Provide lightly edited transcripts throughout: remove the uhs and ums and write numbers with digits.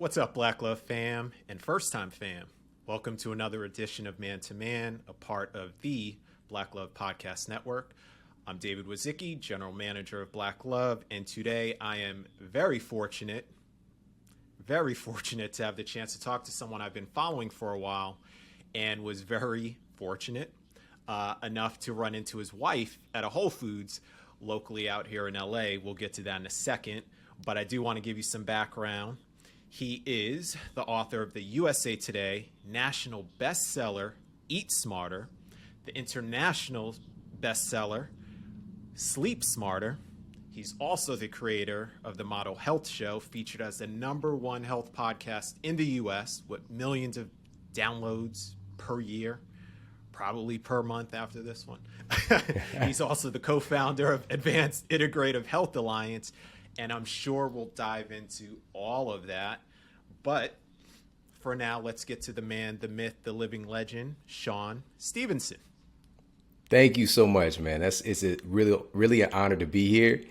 What's up, Black Love fam and first time fam? Welcome to another edition of Man to Man, a part of the Black Love Podcast Network. I'm David Wazicki, General Manager of Black Love, and today I am very fortunate to have the chance to talk to someone I've been following for a while and was very fortunate enough to run into his wife at a Whole Foods locally out here in LA. We'll get to that in a second, but I do want to give you some background. He is the author of the USA Today national bestseller, Eat Smarter, the international bestseller, Sleep Smarter. He's also the creator of the Model Health Show, featured as the #1 health podcast in the US with millions of downloads per year, probably per month after this one. He's also the co-founder of Advanced Integrative Health Alliance, and I'm sure we'll dive into all of that. But for now, let's get to the man, the myth, the living legend, Shawn Stevenson. Thank you so much, man. It's a really an honor to be here.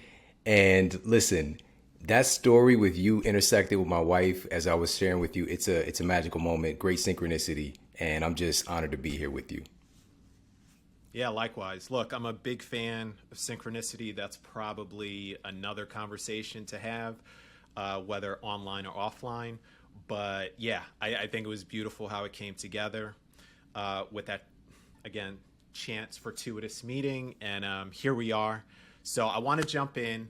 And listen, that story with you intersected with my wife, as I was sharing with you, it's a magical moment, great synchronicity, and I'm just honored to be here with you. Yeah, likewise. Look, I'm a big fan of synchronicity. That's probably another conversation to have, whether online or offline. But yeah, I think it was beautiful how it came together with that, again, chance fortuitous meeting. And here we are. So I want to jump in.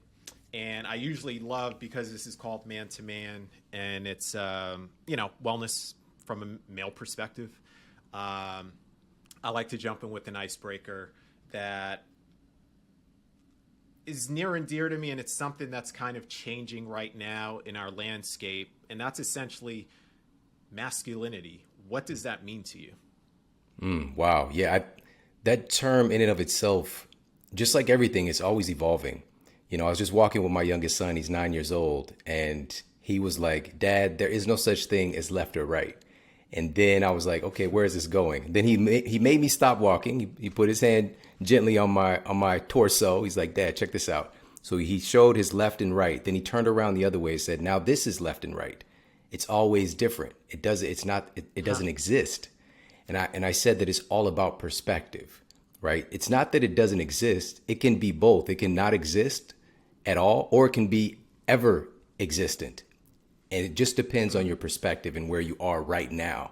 And I usually love, because this is called Man to Man, and it's, wellness from a male perspective. I like to jump in with an icebreaker that is near and dear to me, and it's something that's kind of changing right now in our landscape, and that's essentially masculinity. What does that mean to you? Wow. Yeah, that term in and of itself, just like everything, is always evolving. You know, I was just walking with my youngest son. He's 9 years old, and he was like, "Dad, there is no such thing as left or right." And then I was like, okay, where is this going? Then he made me stop walking. He put his hand gently on my torso. He's like, "Dad, check this out." So he showed his left and right. Then he turned around the other way and said, "Now this is left and right. It's always different. It doesn't exist." And I said that it's all about perspective, right? It's not that it doesn't exist. It can be both. It can not exist at all, or it can be ever existent. And it just depends on your perspective and where you are right now,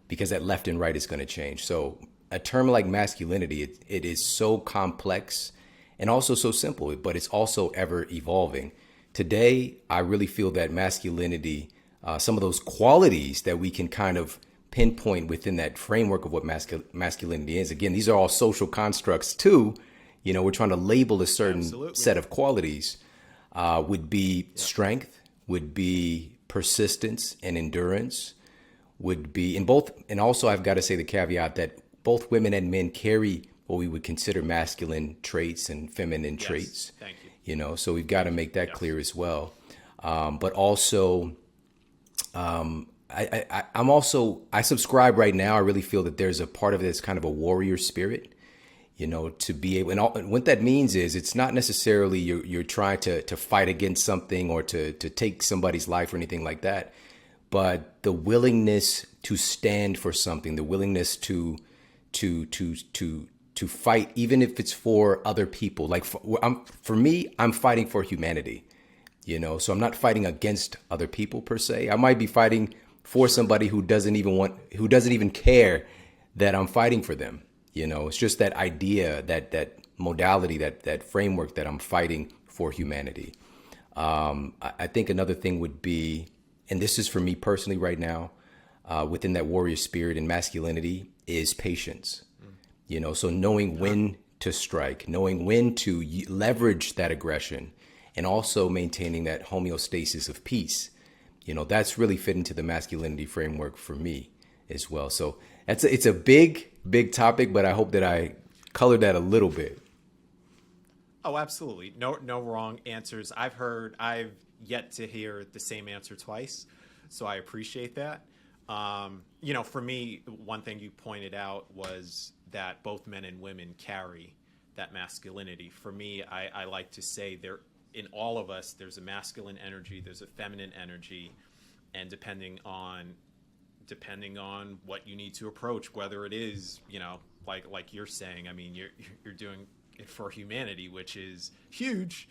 because that left and right is going to change. So a term like masculinity, it is so complex and also so simple, but it's also ever evolving. Today, I really feel that masculinity, some of those qualities that we can kind of pinpoint within that framework of what masculinity is. Again, these are all social constructs too. You know, we're trying to label a certain set of qualities, would be strength, would be persistence and endurance, would be in both. And also I've got to say the caveat that both women and men carry what we would consider masculine traits and feminine traits. Thank you. You know, so we've got to make that clear as well. But also, I subscribe right now. I really feel that there's a part of it that's kind of a warrior spirit, you know, to be able, and what that means is it's not necessarily you're trying to fight against something or to take somebody's life or anything like that, but the willingness to stand for something, the willingness to fight, even if it's for other people. Like for me, I'm fighting for humanity, you know, so I'm not fighting against other people per se. I might be fighting for somebody who doesn't even care that I'm fighting for them. You know, it's just that idea, that modality, that framework that I'm fighting for humanity. I think another thing would be, and this is for me personally right now, within that warrior spirit and masculinity, is patience. You know, so knowing when to strike, knowing when to leverage that aggression, and also maintaining that homeostasis of peace. You know, that's really fit into the masculinity framework for me as well. So it's a big topic, but I hope that I colored that a little bit. Oh, absolutely. No wrong answers. I've yet to hear the same answer twice. So I appreciate that. For me, one thing you pointed out was that both men and women carry that masculinity. For me, I like to say in all of us, there's a masculine energy, there's a feminine energy, and depending on what you need to approach, whether it is, like you're saying, I mean, you're doing it for humanity, which is huge.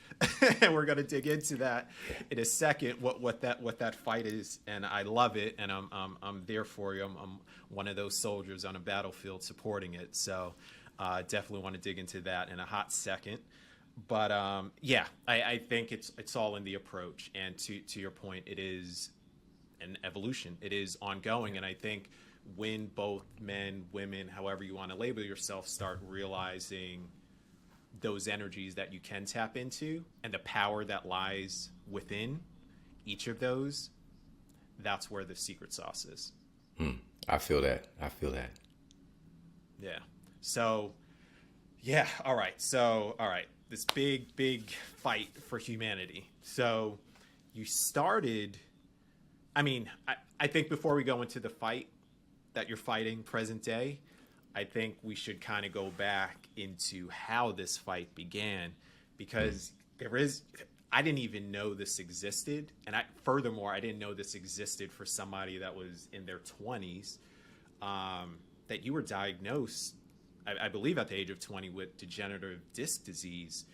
And we're going to dig into that in a second, what that fight is. And I love it. And I'm there for you. I'm one of those soldiers on a battlefield supporting it. So definitely want to dig into that in a hot second. But I think it's all in the approach. And to your point, it is an evolution. It is ongoing. And I think when both men, women, however you want to label yourself, start realizing those energies that you can tap into and the power that lies within each of those, that's where the secret sauce is. I feel that. Yeah. So, yeah. All right. This big fight for humanity. So you started, I think before we go into the fight that you're fighting present day, I think we should kind of go back into how this fight began, because I didn't even know this existed. And furthermore, I didn't know this existed for somebody that was in their 20s, that you were diagnosed, I believe at the age of 20, with degenerative disc disease.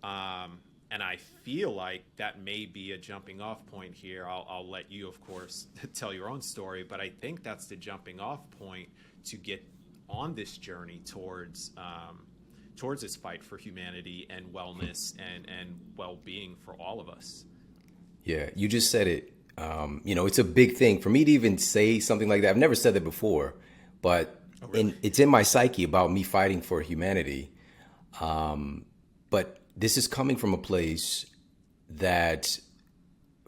And I feel like that may be a jumping off point here. I'll let you, of course, tell your own story, but I think that's the jumping off point to get on this journey towards this fight for humanity and wellness and well-being for all of us. Yeah, you just said it. It's a big thing for me to even say something like that. I've never said that before, but it's in my psyche about me fighting for humanity. But this is coming from a place that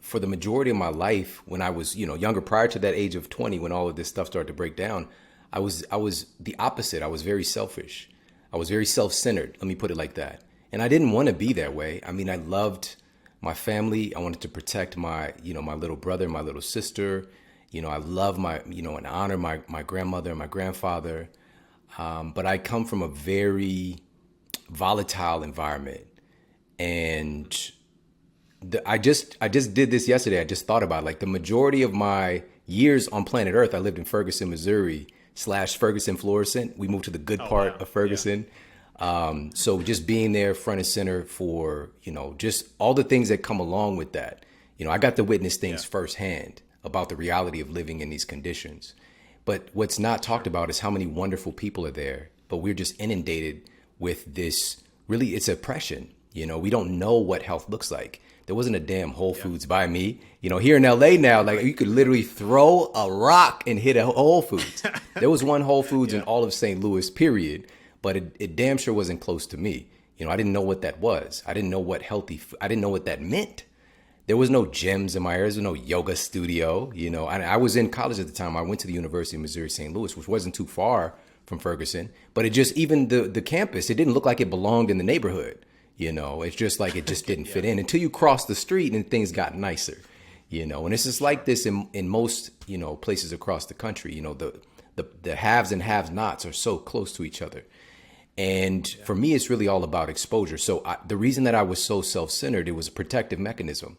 for the majority of my life, when I was, younger, prior to that age of 20, when all of this stuff started to break down, I was the opposite. I was very selfish. I was very self-centered. Let me put it like that. And I didn't want to be that way. I mean, I loved my family. I wanted to protect my little brother, my little sister. I love and honor my grandmother and my grandfather. But I come from a very volatile environment. And I just did this yesterday. I just thought about it. Like the majority of my years on planet Earth, I lived in Ferguson, Missouri / Ferguson, Florissant. We moved to the good part of Ferguson. Yeah. So just being there front and center for, just all the things that come along with that. I got to witness things firsthand about the reality of living in these conditions. But what's not talked about is how many wonderful people are there. But we're just inundated with this, really, it's oppression. We don't know what health looks like. There wasn't a damn Whole Foods by me. Here in LA now, like you could literally throw a rock and hit a Whole Foods. There was one Whole Foods in all of St. Louis, period. But it damn sure wasn't close to me. I didn't know what that was. I didn't know what I didn't know what that meant. There was no gyms in my area. There was no yoga studio. I was in college at the time. I went to the University of Missouri, St. Louis, which wasn't too far from Ferguson. But it just, even the campus, it didn't look like it belonged in the neighborhood. It's just like it just didn't fit in until you cross the street and things got nicer, and it's just like this in most, places across the country. The haves and have-nots are so close to each other. And for me, it's really all about exposure. So the reason that I was so self-centered, it was a protective mechanism.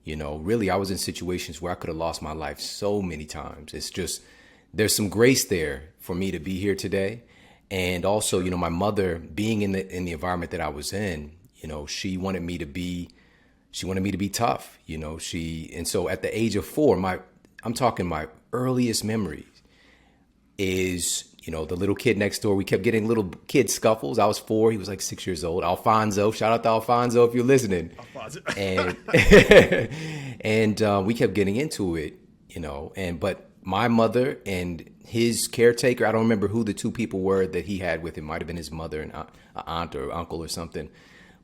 Really, I was in situations where I could have lost my life so many times. It's just, there's some grace there for me to be here today. And also, my mother being in the environment that I was in, she wanted me to be tough, and so at the age of 4, I'm talking my earliest memories is, the little kid next door. We kept getting little kid scuffles. I was 4. He was like 6 years old. Alfonso, shout out to Alfonso if you're listening. Alfonso. And we kept getting into it, but my mother and his caretaker, I don't remember who the two people were that he had with him. Might have been his mother and aunt or uncle or something.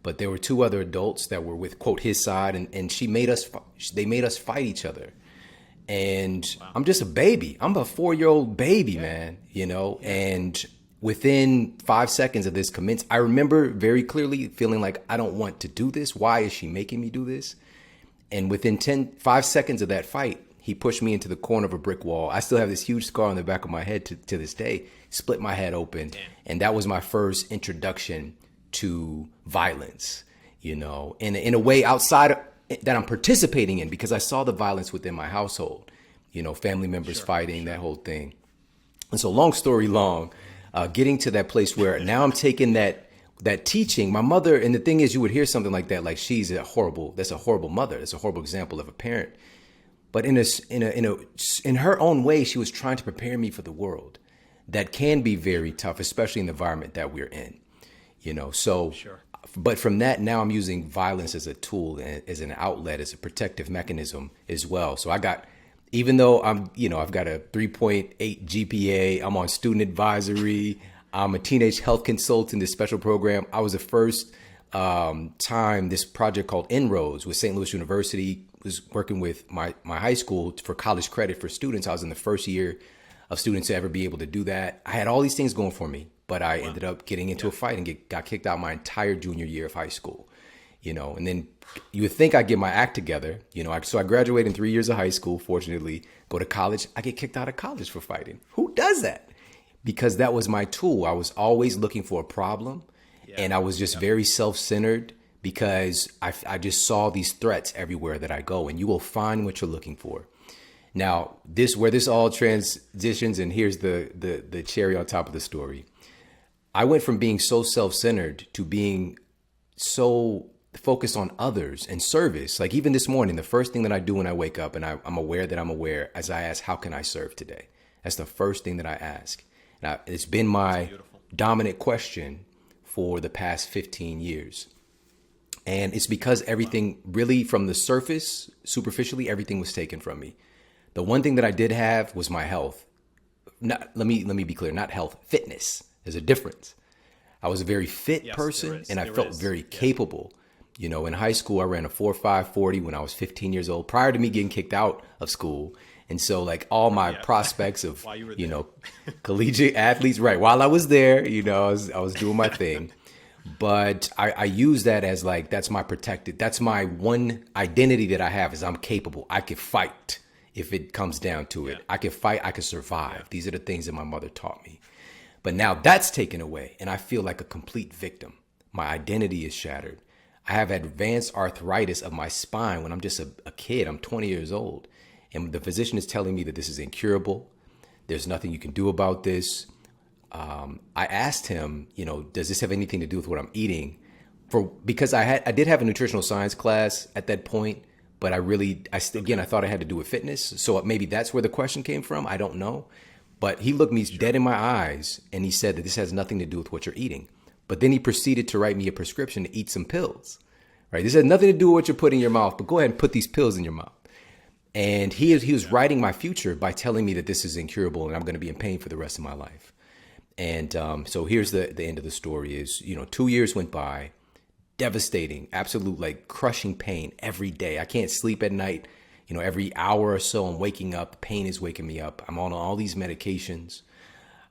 But there were 2 other adults that were with, quote, his side, and they made us fight each other. And wow. I'm just a baby. I'm a 4-year-old baby, man, and within 5 seconds of this commence, I remember very clearly feeling like, I don't want to do this. Why is she making me do this? And within 5 seconds of that fight, he pushed me into the corner of a brick wall. I still have this huge scar on the back of my head to this day, split my head open. Damn. And that was my first introduction to violence, in a way outside that I'm participating in, because I saw the violence within my household. family members Sure. fighting, Sure. that whole thing. And so, long story long, getting to that place where now I'm taking that teaching. My mother, and the thing is, you would hear something like that, like that's a horrible mother. That's a horrible example of a parent. But in her own way, she was trying to prepare me for the world that can be very tough, especially in the environment that we're in. So, Sure. but from that, now I'm using violence as a tool, as an outlet, as a protective mechanism as well. So even though I've got a 3.8 GPA, I'm on student advisory, I'm a teenage health consultant, this special program. I was the first time this project called Inroads with St. Louis University was working with my high school for college credit for students. I was in the first year of students to ever be able to do that. I had all these things going for me, but I ended up getting into a fight and got kicked out my entire junior year of high school. And then you would think I'd get my act together. So I graduated in 3 years of high school, fortunately, go to college. I get kicked out of college for fighting. Who does that? Because that was my tool. I was always looking for a problem, and I was just very self-centered because I just saw these threats everywhere that I go, and you will find what you're looking for. Now, where this all transitions, and here's the cherry on top of the story. I went from being so self-centered to being so focused on others and service. Like even this morning, the first thing that I do when I wake up, and I'm aware that I'm aware, as I ask, how can I serve today? That's the first thing that I ask. Now, it's been my dominant question for the past 15 years. And it's because everything really from the surface, superficially, everything was taken from me. The one thing that I did have was my health. Let me be clear, not health, fitness. There's a difference. I was a very fit person, and I felt very capable. In high school, I ran a 4.5 40 when I was 15 years old, prior to me getting kicked out of school. And so like all my prospects of, collegiate athletes, right. While I was there, I was doing my thing. But I use that as like, that's my one identity that I have is I'm capable. I could fight if it comes down to it. I could fight. I could survive. These are the things that my mother taught me. But now that's taken away and I feel like a complete victim. My identity is shattered. I have advanced arthritis of my spine when I'm just a kid. I'm 20 years old. And the physician is telling me that this is incurable. There's nothing you can do about this. I asked him, does this have anything to do with what I'm eating? Because I did have a nutritional science class at that point, but I thought I had to do with fitness. So maybe that's where the question came from. I don't know. But he looked me dead in my eyes and he said that this has nothing to do with what you're eating. But then he proceeded to write me a prescription to eat some pills, right? This has nothing to do with what you're putting in your mouth, but go ahead and put these pills in your mouth. And he was writing my future by telling me that this is incurable and I'm going to be in pain for the rest of my life. And so here's the end of the story is, 2 years went by, devastating, absolute like crushing pain every day. I can't sleep at night. Every hour or so I'm waking up, pain is waking me up. I'm on all these medications.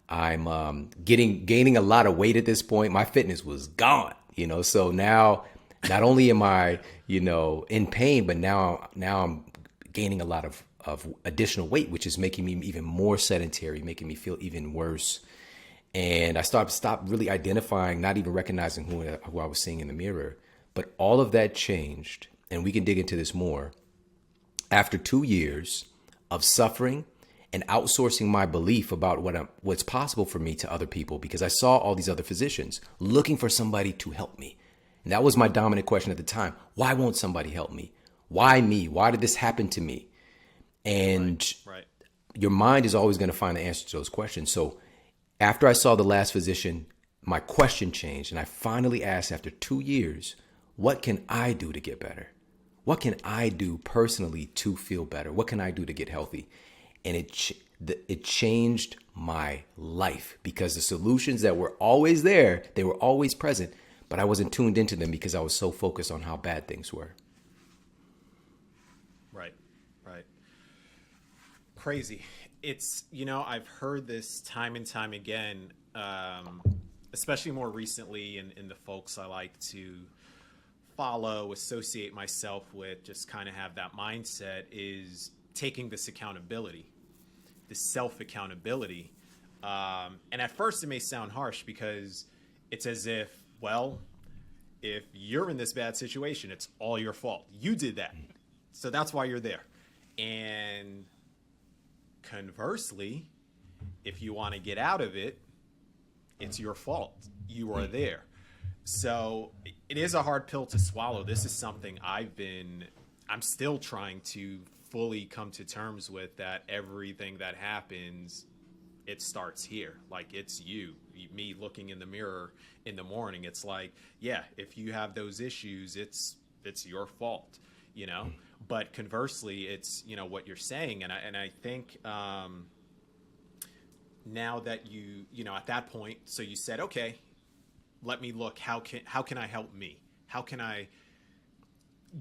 I'm gaining a lot of weight at this point. My fitness was gone, so now not only am I, in pain, but now I'm gaining a lot of additional weight, which is making me even more sedentary, making me feel even worse. And I stopped really identifying, not even recognizing who I was seeing in the mirror. But all of that changed, and we can dig into this more. After 2 years of suffering and outsourcing my belief about what's possible for me to other people, because I saw all these other physicians looking for somebody to help me. And that was my dominant question at the time. Why won't somebody help me? Why me? Why did this happen to me? And your mind is always going to find the answer to those questions. So after I saw the last physician, my question changed. And I finally asked after 2 years, what can I do to get better? What can I do personally to feel better? What can I do to get healthy? And it changed my life because the solutions that were always there, they were always present, but I wasn't tuned into them because I was so focused on how bad things were. Right. Crazy. It's, I've heard this time and time again, especially more recently in the folks I like to follow, associate myself with, just kind of have that mindset, is taking this accountability, this self-accountability. And at first it may sound harsh because it's as if, if you're in this bad situation, it's all your fault. You did that. So that's why you're there. And Conversely, if you want to get out of it, it's your fault. You are there. So it is a hard pill to swallow. This is something I'm still trying to fully come to terms with, that everything that happens, it starts here. Like, it's me looking in the mirror in the morning. It's like, yeah, if you have those issues, it's your fault, you know? But conversely, it's, you know, what you're saying. And I think, now that you know, at that point, so you said, okay, let me look, how can I help me? How can I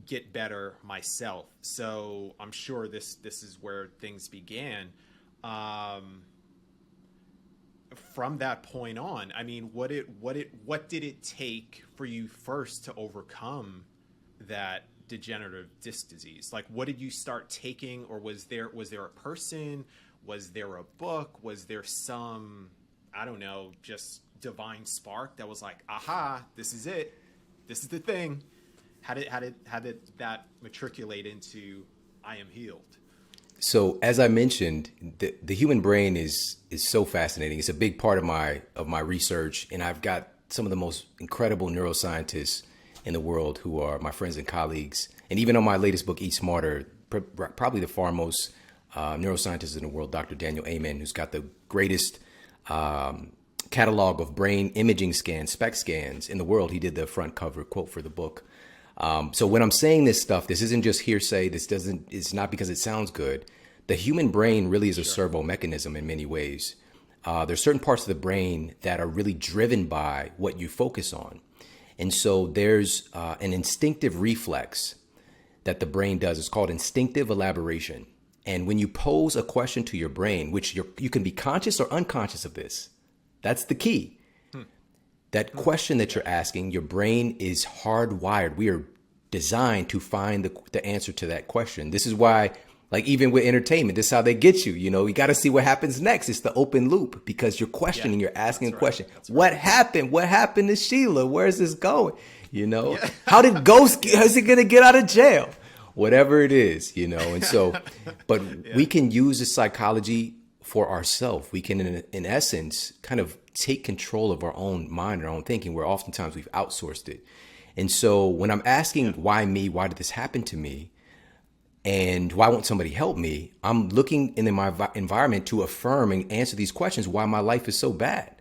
get better myself? So I'm sure this is where things began. From that point on, I mean, what did it take for you first to overcome that degenerative disc disease? Like, what did you start taking, or was there a person? Was there a book? Was there some, I don't know, just divine spark that was like, aha, this is it. This is the thing. How did that matriculate into I am healed? So as I mentioned, the human brain is so fascinating. It's a big part of my research, and I've got some of the most incredible neuroscientists in the world who are my friends and colleagues. And even on my latest book, Eat Smarter, probably the foremost neuroscientist in the world, Dr. Daniel Amen, who's got the greatest catalog of brain imaging scans, SPECT scans in the world. He did the front cover quote for the book. So when I'm saying this stuff, this isn't just hearsay. It's not because it sounds good. The human brain really is a servo mechanism in many ways. There's certain parts of the brain that are really driven by what you focus on. And so there's an instinctive reflex that the brain does. It's called instinctive elaboration. And when you pose a question to your brain, which you can be conscious or unconscious of this, that's the key. That question that you're asking, your brain is hardwired. We are designed to find the answer to that question. This is why, like, even with entertainment, this is how they get you. You know, you got to see what happens next. It's the open loop, because you're questioning, you're asking a question. What happened? What happened to Sheila? Where's this going? You know, how did Ghost, is he going to get out of jail? Whatever it is, you know. And so, but we can use the psychology for ourselves. We can, in essence, kind of take control of our own mind, our own thinking, where oftentimes we've outsourced it. And so when I'm asking why me, why did this happen to me, and why won't somebody help me, I'm looking in my environment to affirm and answer these questions, why my life is so bad.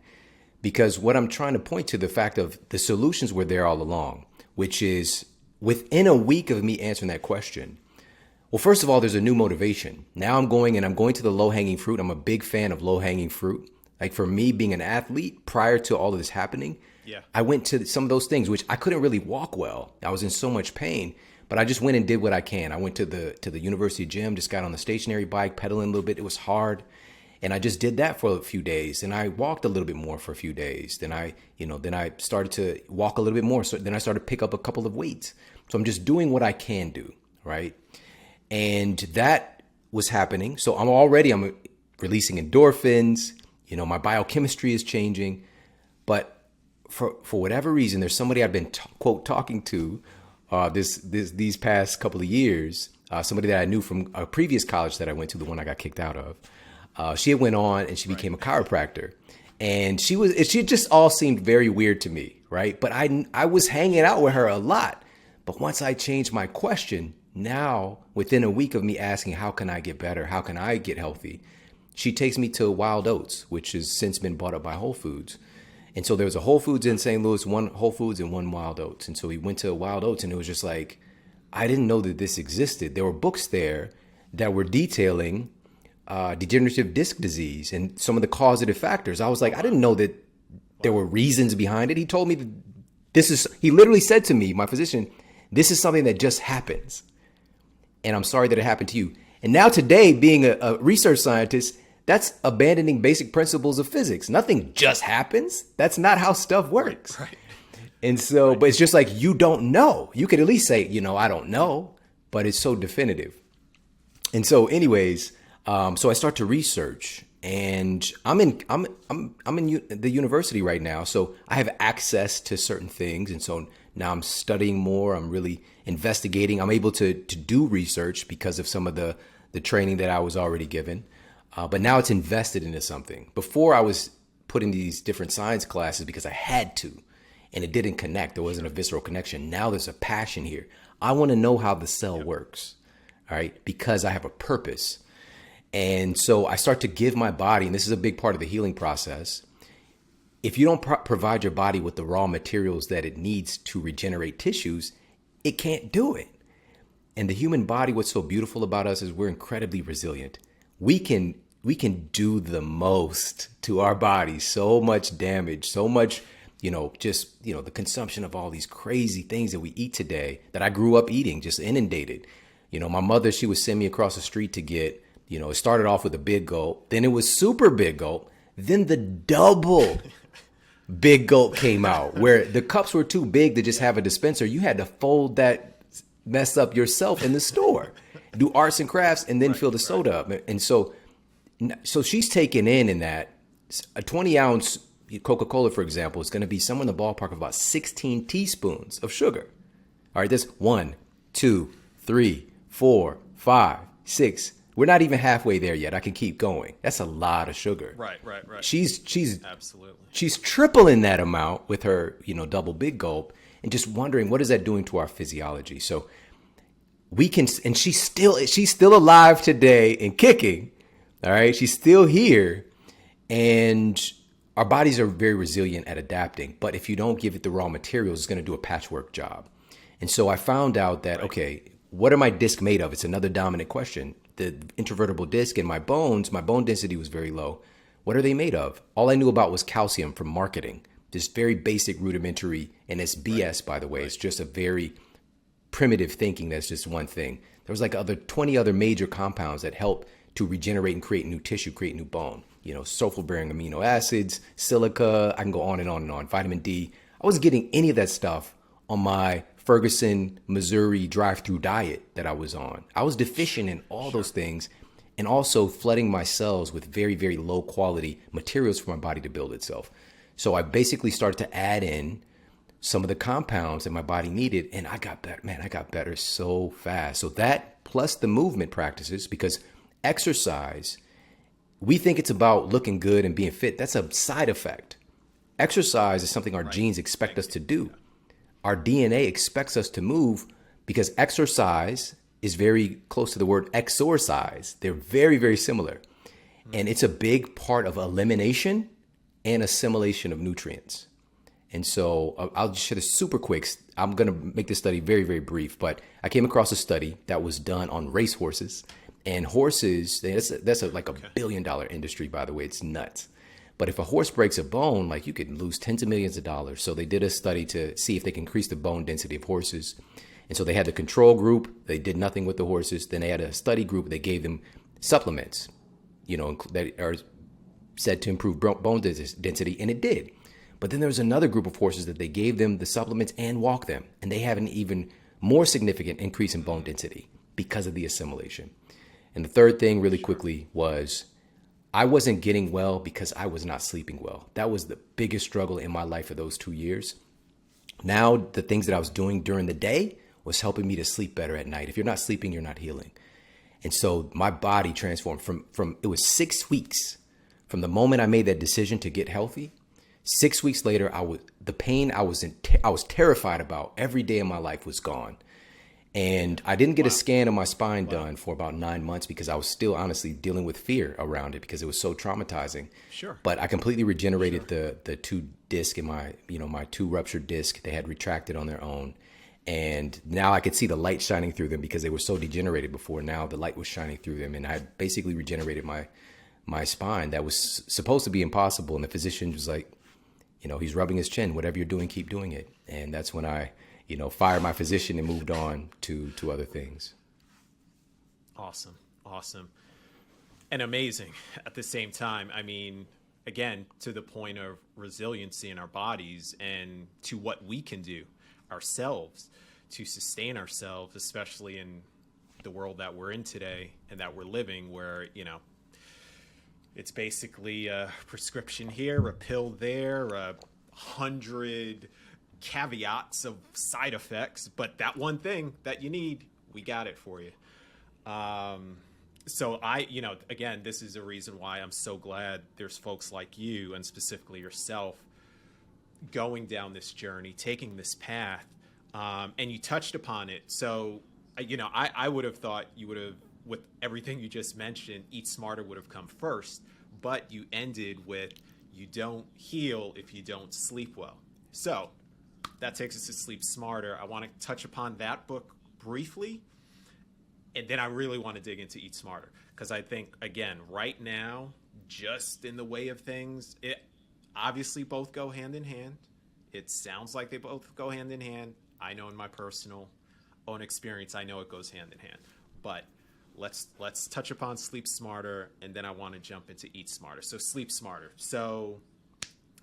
Because what I'm trying to point to, the fact of the solutions were there all along, which is within a week of me answering that question. Well, first of all, there's a new motivation. Now I'm going to the low-hanging fruit. I'm a big fan of low-hanging fruit. Like, for me, being an athlete, prior to all of this happening, I went to some of those things, which I couldn't really walk well. I was in so much pain, but I just went and did what I can. I went to the university gym, just got on the stationary bike, pedaling a little bit. It was hard. And I just did that for a few days. And I walked a little bit more for a few days. Then I started to walk a little bit more. So then I started to pick up a couple of weights. So I'm just doing what I can do, right? And that was happening. So I'm releasing endorphins. You know, my biochemistry is changing. But for whatever reason, there's somebody I've been quote talking to these past couple of years. Somebody that I knew from a previous college that I went to, the one I got kicked out of. She had went on and she became a chiropractor, and she just all seemed very weird to me, right? But I was hanging out with her a lot. But once I changed my question, now within a week of me asking, how can I get better? How can I get healthy? She takes me to Wild Oats, which has since been bought up by Whole Foods. And so there was a Whole Foods in St. Louis, one Whole Foods and one Wild Oats. And so we went to Wild Oats, and it was just like, I didn't know that this existed. There were books there that were detailing degenerative disc disease and some of the causative factors. I was like, I didn't know that there were reasons behind it. He told me that he literally said to me, my physician, this is something that just happens. And I'm sorry that it happened to you. And now today, being a research scientist, that's abandoning basic principles of physics. Nothing just happens. That's not how stuff works. Right. And so, but it's just like, you don't know. You could at least say, I don't know, but it's so definitive. And so anyways, so I start to research, and I'm in the university right now. So I have access to certain things. And so now I'm studying more. I'm really investigating. I'm able to do research because of some of the training that I was already given. But now it's invested into something. Before I was put in these different science classes because I had to, and it didn't connect. There wasn't a visceral connection. Now there's a passion here. I want to know how the cell works, all right, because I have a purpose. And so I start to give my body, and this is a big part of the healing process. If you don't provide your body with the raw materials that it needs to regenerate tissues, it can't do it. And the human body, what's so beautiful about us is we're incredibly resilient. We can do the most to our bodies, so much damage, so much, the consumption of all these crazy things that we eat today that I grew up eating, just inundated. My mother, she would send me across the street to get, it started off with a big gulp, then it was super big gulp, then the double big gulp came out where the cups were too big to just have a dispenser. You had to fold that mess up yourself in the store, do arts and crafts, and then fill the soda up. And so she's taken in that a 20-ounce Coca-Cola, for example, is going to be somewhere in the ballpark of about 16 teaspoons of sugar. All right, that's 1, 2, 3, 4, 5, 6. We're not even halfway there yet. I can keep going. That's a lot of sugar. Right. She's absolutely. She's tripling that amount with her, double big gulp, and just wondering what is that doing to our physiology. So we can, and she's still alive today and kicking. All right, she's still here, and our bodies are very resilient at adapting. But if you don't give it the raw materials, it's going to do a patchwork job. And so I found out that okay, what are my discs made of? It's another dominant question. The intravertebral disc in my bone density was very low. What are they made of? All I knew about was calcium from marketing. This very basic rudimentary, and it's BS, by the way. It's just a very primitive thinking that's just one thing. There was like 20 other major compounds that help to regenerate and create new tissue, create new bone. Sulfur-bearing amino acids, silica, I can go on and on and on, vitamin D. I wasn't getting any of that stuff on my Ferguson, Missouri drive-through diet that I was on. I was deficient in all those things, and also flooding my cells with very, very low quality materials for my body to build itself. So I basically started to add in some of the compounds that my body needed, and I got better. Man, I got better so fast. So that plus the movement practices, because exercise, we think it's about looking good and being fit. That's a side effect. Exercise is something our genes expect us to do. Our DNA expects us to move because exercise is very close to the word exorcise. They're very, very similar. And it's a big part of elimination and assimilation of nutrients. And so I'll just share this super quick. I'm going to make this study very, very brief, but I came across a study that was done on race horses. And horses, that's like a $1 billion industry, by the way. It's nuts. But if a horse breaks a bone, like you could lose tens of millions of dollars. So they did a study to see if they can increase the bone density of horses. And so they had the control group. They did nothing with the horses. Then they had a study group. They gave them supplements, that are said to improve bone density. And it did. But then there was another group of horses that they gave them the supplements and walked them. And they have an even more significant increase in bone density because of the assimilation. And the third thing really quickly was I wasn't getting well because I was not sleeping well. That was the biggest struggle in my life for those 2 years. Now, the things that I was doing during the day was helping me to sleep better at night. If you're not sleeping, you're not healing. And so my body transformed from it was 6 weeks from the moment I made that decision to get healthy. 6 weeks later, the pain I was terrified about every day of my life was gone. And I didn't get a scan of my spine done for about 9 months because I was still honestly dealing with fear around it because it was so traumatizing. Sure. But I completely regenerated the two disc in my, my two ruptured disc. They had retracted on their own. And now I could see the light shining through them because they were so degenerated before. Now the light was shining through them, and I had basically regenerated my spine. That was supposed to be impossible. And the physician was like, he's rubbing his chin. Whatever you're doing, keep doing it. And that's when I fired my physician and moved on to other things. Awesome. And amazing at the same time. I mean, again, to the point of resiliency in our bodies and to what we can do ourselves to sustain ourselves, especially in the world that we're in today and that we're living where, it's basically a prescription here, a pill there, 100 caveats of side effects, but that one thing that you need, we got it for you. So again, this is a reason why I'm so glad there's folks like you and specifically yourself going down this journey, taking this path, and you touched upon it. So, I would have thought you would have, with everything you just mentioned, Eat Smarter would have come first, but you ended with you don't heal if you don't sleep well. So that takes us to Sleep Smarter. I want to touch upon that book briefly, and then I really want to dig into Eat Smarter, because I think, again, right now, just in the way of things, it obviously both go hand in hand. It sounds like they both go hand in hand. I know in my personal own experience, I know it goes hand in hand. But let's touch upon Sleep Smarter, and then I want to jump into Eat Smarter. So Sleep Smarter. So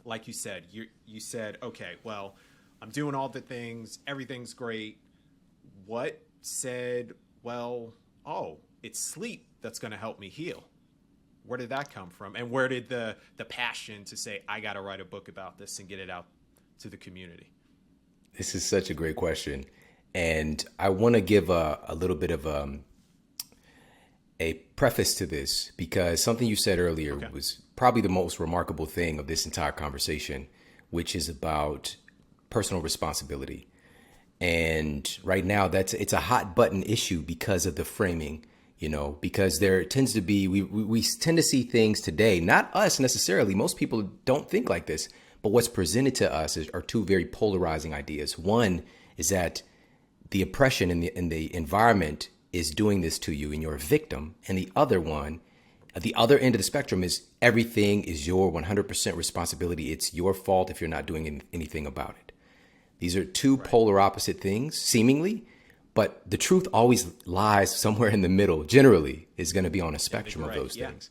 like you said, you said, okay, well, I'm doing all the things, everything's great. What said, well, oh, it's sleep that's going to help me heal? Where did that come from? And where did the passion to say, I got to write a book about this and get it out to the community? This is such a great question. And I want to give a little bit of a preface to this, because something you said earlier was probably the most remarkable thing of this entire conversation, which is about personal responsibility. And right now it's a hot button issue because of the framing, because there tends to be, we tend to see things today, not us necessarily. Most people don't think like this, but what's presented to us are two very polarizing ideas. One is that the oppression in the environment is doing this to you and you're a victim. And the other one, at the other end of the spectrum, is everything is your 100% responsibility. It's your fault if you're not doing anything about it. These are two polar opposite things, seemingly, but the truth always lies somewhere in the middle. Generally, is going to be on a spectrum of those things.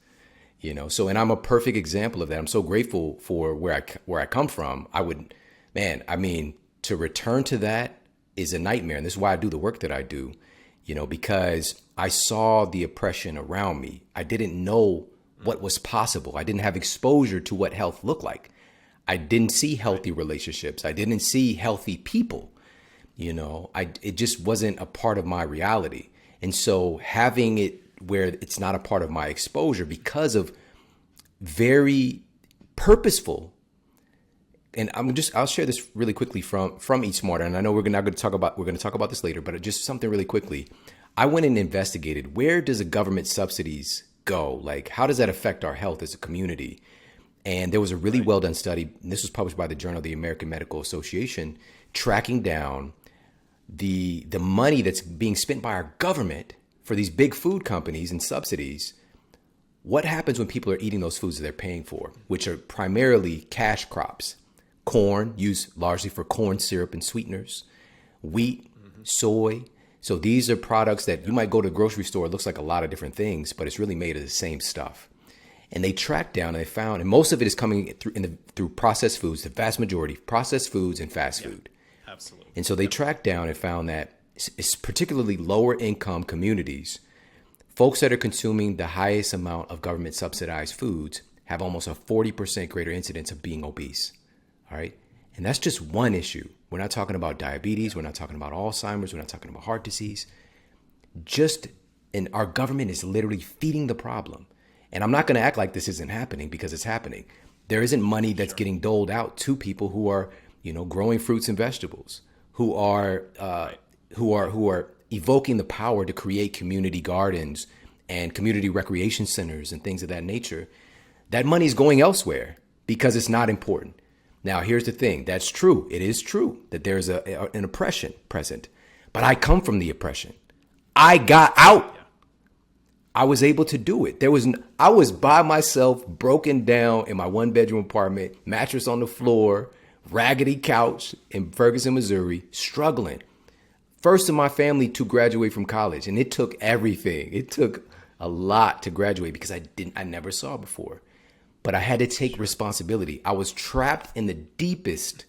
So, and I'm a perfect example of that. I'm so grateful for where I come from. To return to that is a nightmare. And this is why I do the work that I do, because I saw the oppression around me. I didn't know what was possible. I didn't have exposure to what health looked like. I didn't see healthy relationships. I didn't see healthy people. It just wasn't a part of my reality. And so having it where it's not a part of my exposure because of very purposeful, and I'll share this really quickly from Eat Smarter. And I know we're going to talk about this later, but just something really quickly. I went and investigated, where does the government subsidies go? Like, how does that affect our health as a community? And there was a really well done study, and this was published by the Journal of the American Medical Association, tracking down the money that's being spent by our government for these big food companies and subsidies. What happens when people are eating those foods that they're paying for, which are primarily cash crops? Corn, used largely for corn syrup and sweeteners, wheat, soy. So these are products that you might go to the grocery store. It looks like a lot of different things, but it's really made of the same stuff. And they tracked down and they found, and most of it is coming through processed foods, the vast majority, processed foods and fast food. Absolutely. And so they tracked down and found that it's particularly lower income communities, folks that are consuming the highest amount of government subsidized foods have almost a 40% greater incidence of being obese. All right. And that's just one issue. We're not talking about diabetes. We're not talking about Alzheimer's. We're not talking about heart disease. And our government is literally feeding the problem. And I'm not going to act like this isn't happening, because it's happening. There isn't money that's getting doled out to people who are, growing fruits and vegetables, who are evoking the power to create community gardens and community recreation centers and things of that nature. That money is going elsewhere because it's not important. Now, here's the thing. That's true. It is true that there's an oppression present, but I come from the oppression. I got out. I was able to do it. I was by myself, broken down in my 1-bedroom apartment, mattress on the floor, raggedy couch in Ferguson, Missouri, struggling. First in my family to graduate from college. And it took everything. It took a lot to graduate because I never saw before. But I had to take responsibility. I was trapped in the deepest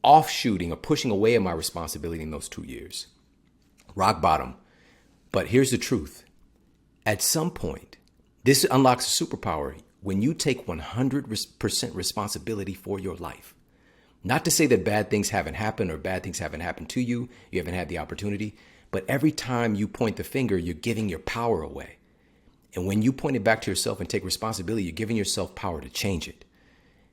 offshooting or pushing away of my responsibility in those 2 years. Rock bottom. But here's the truth. At some point, this unlocks a superpower when you take 100% responsibility for your life. Not to say that bad things haven't happened or bad things haven't happened to you. You haven't had the opportunity. But every time you point the finger, you're giving your power away. And when you point it back to yourself and take responsibility, you're giving yourself power to change it.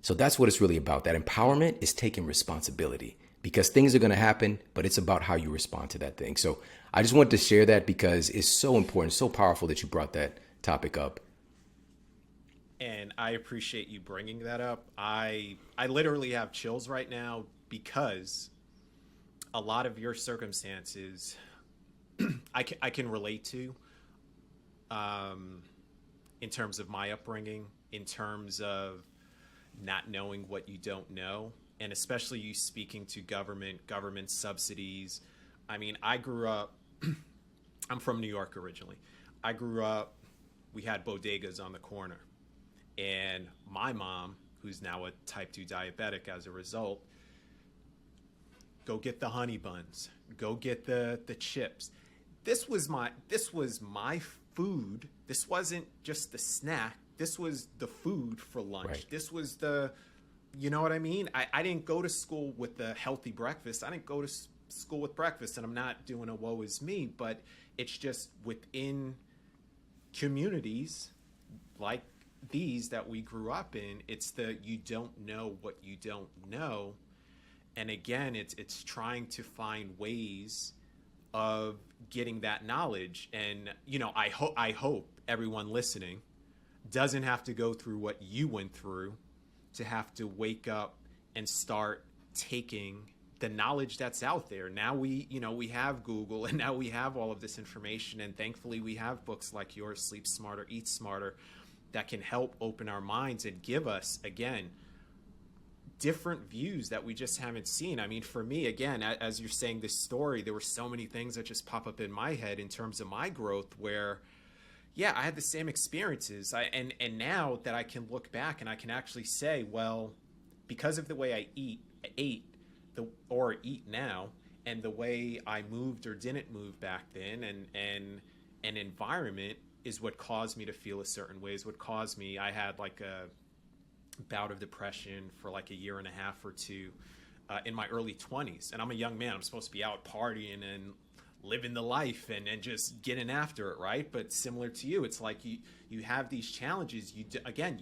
So that's what it's really about. That empowerment is taking responsibility, because things are going to happen, but it's about how you respond to that thing. So I just wanted to share that because it's so important, so powerful that you brought that topic up. And I appreciate you bringing that up. I literally have chills right now because a lot of your circumstances I can relate to, in terms of my upbringing, in terms of not knowing what you don't know, and especially you speaking to government subsidies. I mean, I grew up, I'm from New York originally. I grew up, we had bodegas on the corner. And my mom, who's now a type 2 diabetic as a result, go get the honey buns, go get the chips. This was my food. This wasn't just the snack. This was the food for lunch. Right. This was you know what I mean? I didn't go to school with a healthy breakfast. I didn't go to school with breakfast, and I'm not doing a woe is me, but it's just within communities like these that we grew up in, it's you don't know what you don't know. And again, it's trying to find ways of getting that knowledge. And, I hope everyone listening doesn't have to go through what you went through to have to wake up and start taking the knowledge that's out there. Now we have Google, and now we have all of this information. And thankfully we have books like yours, Sleep Smarter, Eat Smarter, that can help open our minds and give us, again, different views that we just haven't seen. I mean, for me, again, as you're saying this story, there were so many things that just pop up in my head in terms of my growth where, yeah, I had the same experiences. And now that I can look back and I can actually say, well, because of the way I ate now, and the way I moved or didn't move back then, and an environment is what caused me to feel a certain way, is what caused me. I had like a bout of depression for like a year and a half or two in my early 20s. And I'm a young man. I'm supposed to be out partying and living the life and just getting after it, right? But similar to you, it's like you have these challenges. You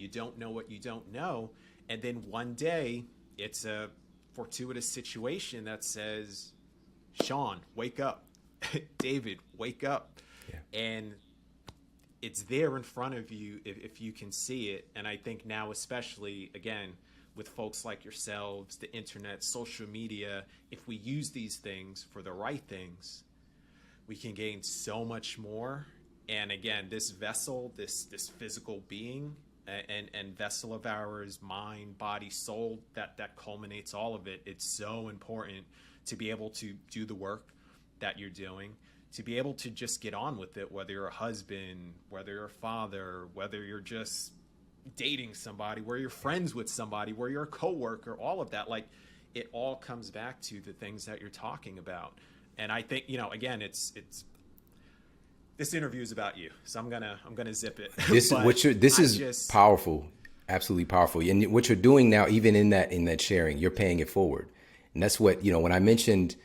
don't know what you don't know. And then one day it's a fortuitous situation that says, Shawn, wake up. David, wake up. Yeah. And it's there in front of you if you can see it. And I think now, especially, again, with folks like yourselves, the internet, social media, if we use these things for the right things, we can gain so much more. And again, this vessel, this physical being and vessel of ours, mind, body, soul, that culminates all of it. It's so important to be able to do the work that you're doing, to be able to just get on with it, whether you're a husband, whether you're a father, whether you're just dating somebody, where you're friends with somebody, where you're a coworker, all of that. Like, it all comes back to the things that you're talking about. And I think, again, it's this interview is about you, so I'm gonna zip it. This is powerful, absolutely powerful. And what you're doing now, even in that sharing, you're paying it forward. And that's what, when I mentioned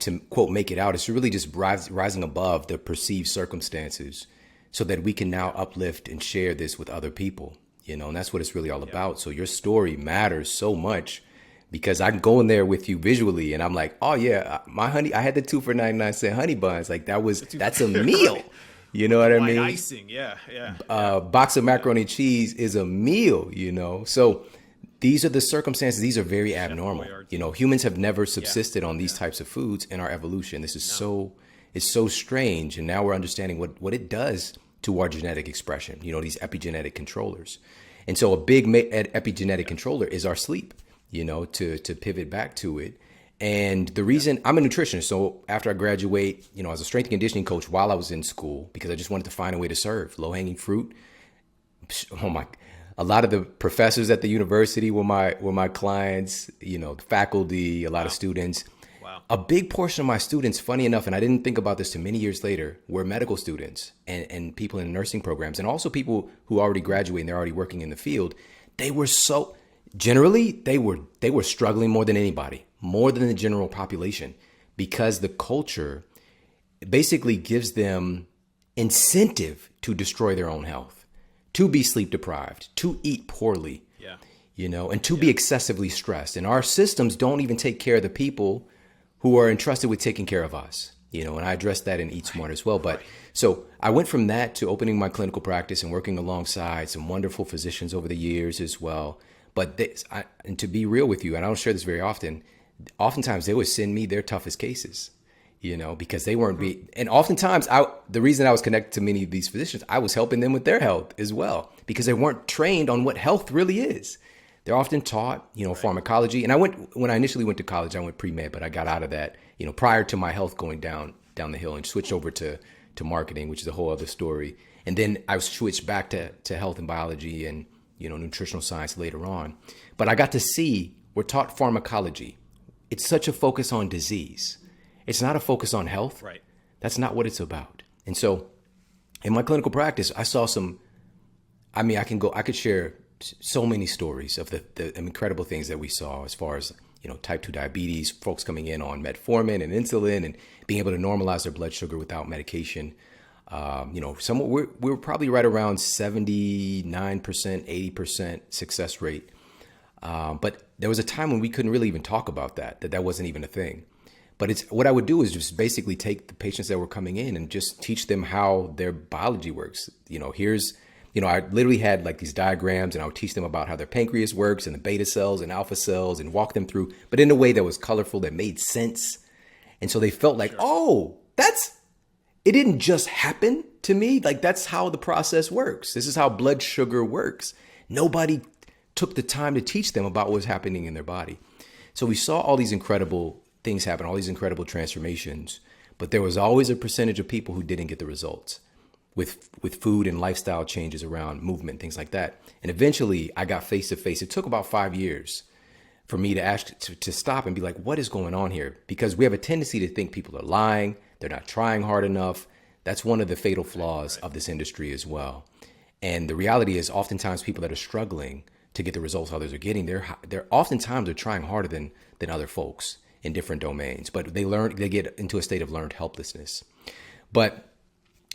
to quote, make it out, it's really just rising above the perceived circumstances so that we can now uplift and share this with other people, and that's what it's really all about. So your story matters so much because I can go in there with you visually and I'm like, oh yeah, my honey, I had the 2 for 99 cent honey buns. Like that's a meal. You know what I mean? Icing. Yeah. Box of macaroni and cheese is a meal, So these are the circumstances. These are very abnormal. Humans have never subsisted on these types of foods in our evolution. This is it's so strange. And now we're understanding what it does to our genetic expression, these epigenetic controllers. And so a big epigenetic controller is our sleep, to pivot back to it. And the reason I'm a nutritionist, so after I graduate, as a strength and conditioning coach while I was in school, because I just wanted to find a way to serve low-hanging fruit. A lot of the professors at the university were my clients, the faculty, a lot of students. Wow. A big portion of my students, funny enough, and I didn't think about this till many years later, were medical students and people in nursing programs, and also people who already graduated and they're already working in the field. They were they were struggling more than anybody, more than the general population, because the culture basically gives them incentive to destroy their own health, to be sleep deprived, to eat poorly, Yeah. and to be excessively stressed. And our systems don't even take care of the people who are entrusted with taking care of us, and I addressed that in Eat Smart as well. But so I went from that to opening my clinical practice and working alongside some wonderful physicians over the years as well. But and to be real with you, and I don't share this very often, oftentimes they would send me their toughest cases, because they weren't and oftentimes the reason I was connected to many of these physicians, I was helping them with their health as well, because they weren't trained on what health really is. They're often taught, pharmacology. And when I initially went to college, I went pre-med, but I got out of that, prior to my health going down the hill, and switched over to marketing, which is a whole other story. And then I switched back to health and biology and, nutritional science later on. But I got to see, we're taught pharmacology. It's such a focus on disease. It's not a focus on health. Right. That's not what it's about. And so in my clinical practice, I saw I could share so many stories of the incredible things that we saw as far as, type 2 diabetes, folks coming in on metformin and insulin and being able to normalize their blood sugar without medication. We were probably right around 79%, 80% success rate. But there was a time when we couldn't really even talk about that wasn't even a thing. But what I would do is just basically take the patients that were coming in and just teach them how their biology works. I literally had like these diagrams, and I would teach them about how their pancreas works and the beta cells and alpha cells, and walk them through, but in a way that was colorful, that made sense. And so they felt like, it didn't just happen to me. Like, that's how the process works. This is how blood sugar works. Nobody took the time to teach them about what was happening in their body. So we saw all these incredible things happen, all these incredible transformations, but there was always a percentage of people who didn't get the results with food and lifestyle changes around movement, things like that. And eventually I got face to face. It took about 5 years for me to stop and be like, what is going on here? Because we have a tendency to think people are lying. They're not trying hard enough. That's one of the fatal flaws of this industry as well. And the reality is, oftentimes people that are struggling to get the results others are getting, they're oftentimes they're trying harder than other folks in different domains, but they get into a state of learned helplessness. But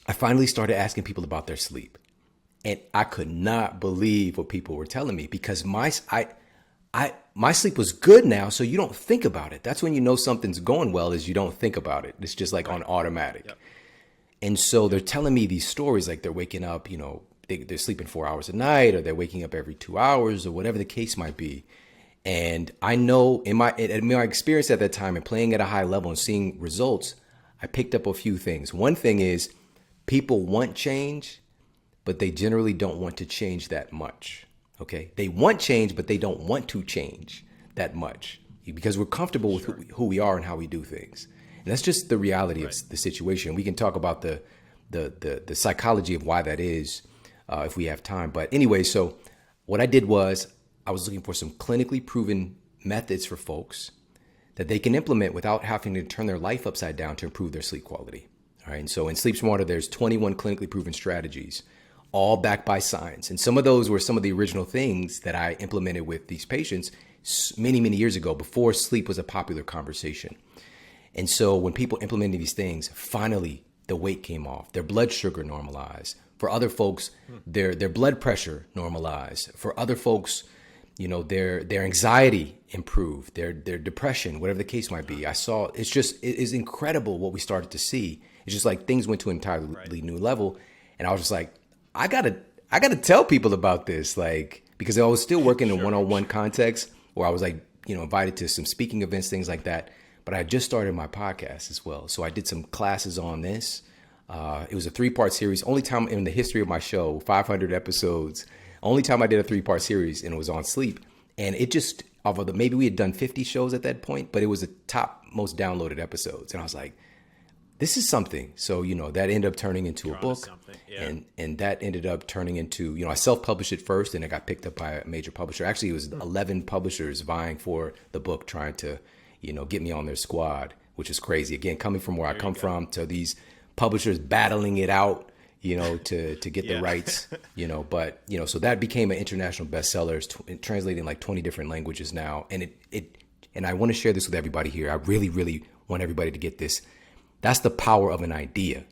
I finally started asking people about their sleep, and I could not believe what people were telling me, because my sleep was good now. So you don't think about it. That's when you know something's going well, is you don't think about it. It's just like on automatic. Yep. And so they're telling me these stories, like they're waking up, they're sleeping 4 hours a night, or they're waking up every 2 hours, or whatever the case might be. And I know in my experience at that time and playing at a high level and seeing results, I picked up a few things. One thing is, people want change, but they generally don't want to change that much. Okay. They want change, but they don't want to change that much, because we're comfortable with who we are and how we do things. And that's just the reality of the situation. We can talk about the psychology of why that is if we have time. But anyway, so what I did was I was looking for some clinically proven methods for folks that they can implement without having to turn their life upside down to improve their sleep quality. All right. And so in Sleep Smarter, there's 21 clinically proven strategies, all backed by science. And some of those were some of the original things that I implemented with these patients many, many years ago, before sleep was a popular conversation. And so when people implemented these things, finally the weight came off, their blood sugar normalized. For other folks, their blood pressure normalized. For other folks, their anxiety improved, their depression, whatever the case might be. It is incredible what we started to see. It's just like things went to an entirely new level. And I was just like, I gotta tell people about this, like, because I was still working in a one-on-one context, where I was like, invited to some speaking events, things like that. But I just started my podcast as well. So I did some classes on this. It was a 3-part series. Only time in the history of my show, 500 episodes, only time I did a 3-part series, and it was on sleep. And it just, although maybe we had done 50 shows at that point, but it was the top most downloaded episodes. And I was like, this is something. So, that ended up turning into a book. Yeah. And that ended up turning into, I self-published it first, and it got picked up by a major publisher. Actually, it was 11 publishers vying for the book, trying to, get me on their squad, which is crazy. Again, coming from where I come from, to these publishers battling it out, to get the rights, but, so that became an international bestseller. It's translated in like 20 different languages now. And and I want to share this with everybody here. I really, really want everybody to get this. That's the power of an idea.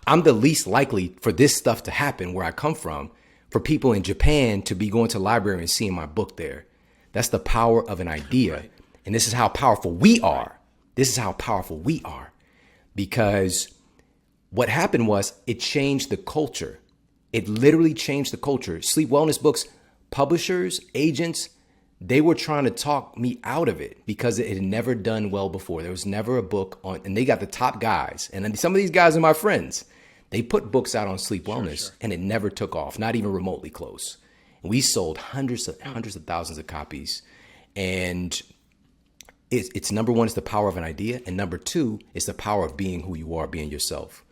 I'm the least likely for this stuff to happen where I come from, for people in Japan to be going to the library and seeing my book there. That's the power of an idea. Right. And this is how powerful we are. This is how powerful we are. Because what happened was it changed the culture. It literally changed the culture. Sleep wellness books, publishers, agents, they were trying to talk me out of it because it had never done well before. There was never a book on, and they got the top guys. And then some of these guys are my friends. They put books out on sleep wellness and it never took off, not even remotely close. And we sold hundreds of thousands of copies. And it's number one, it's the power of an idea. And number two, it's the power of being who you are, being yourself.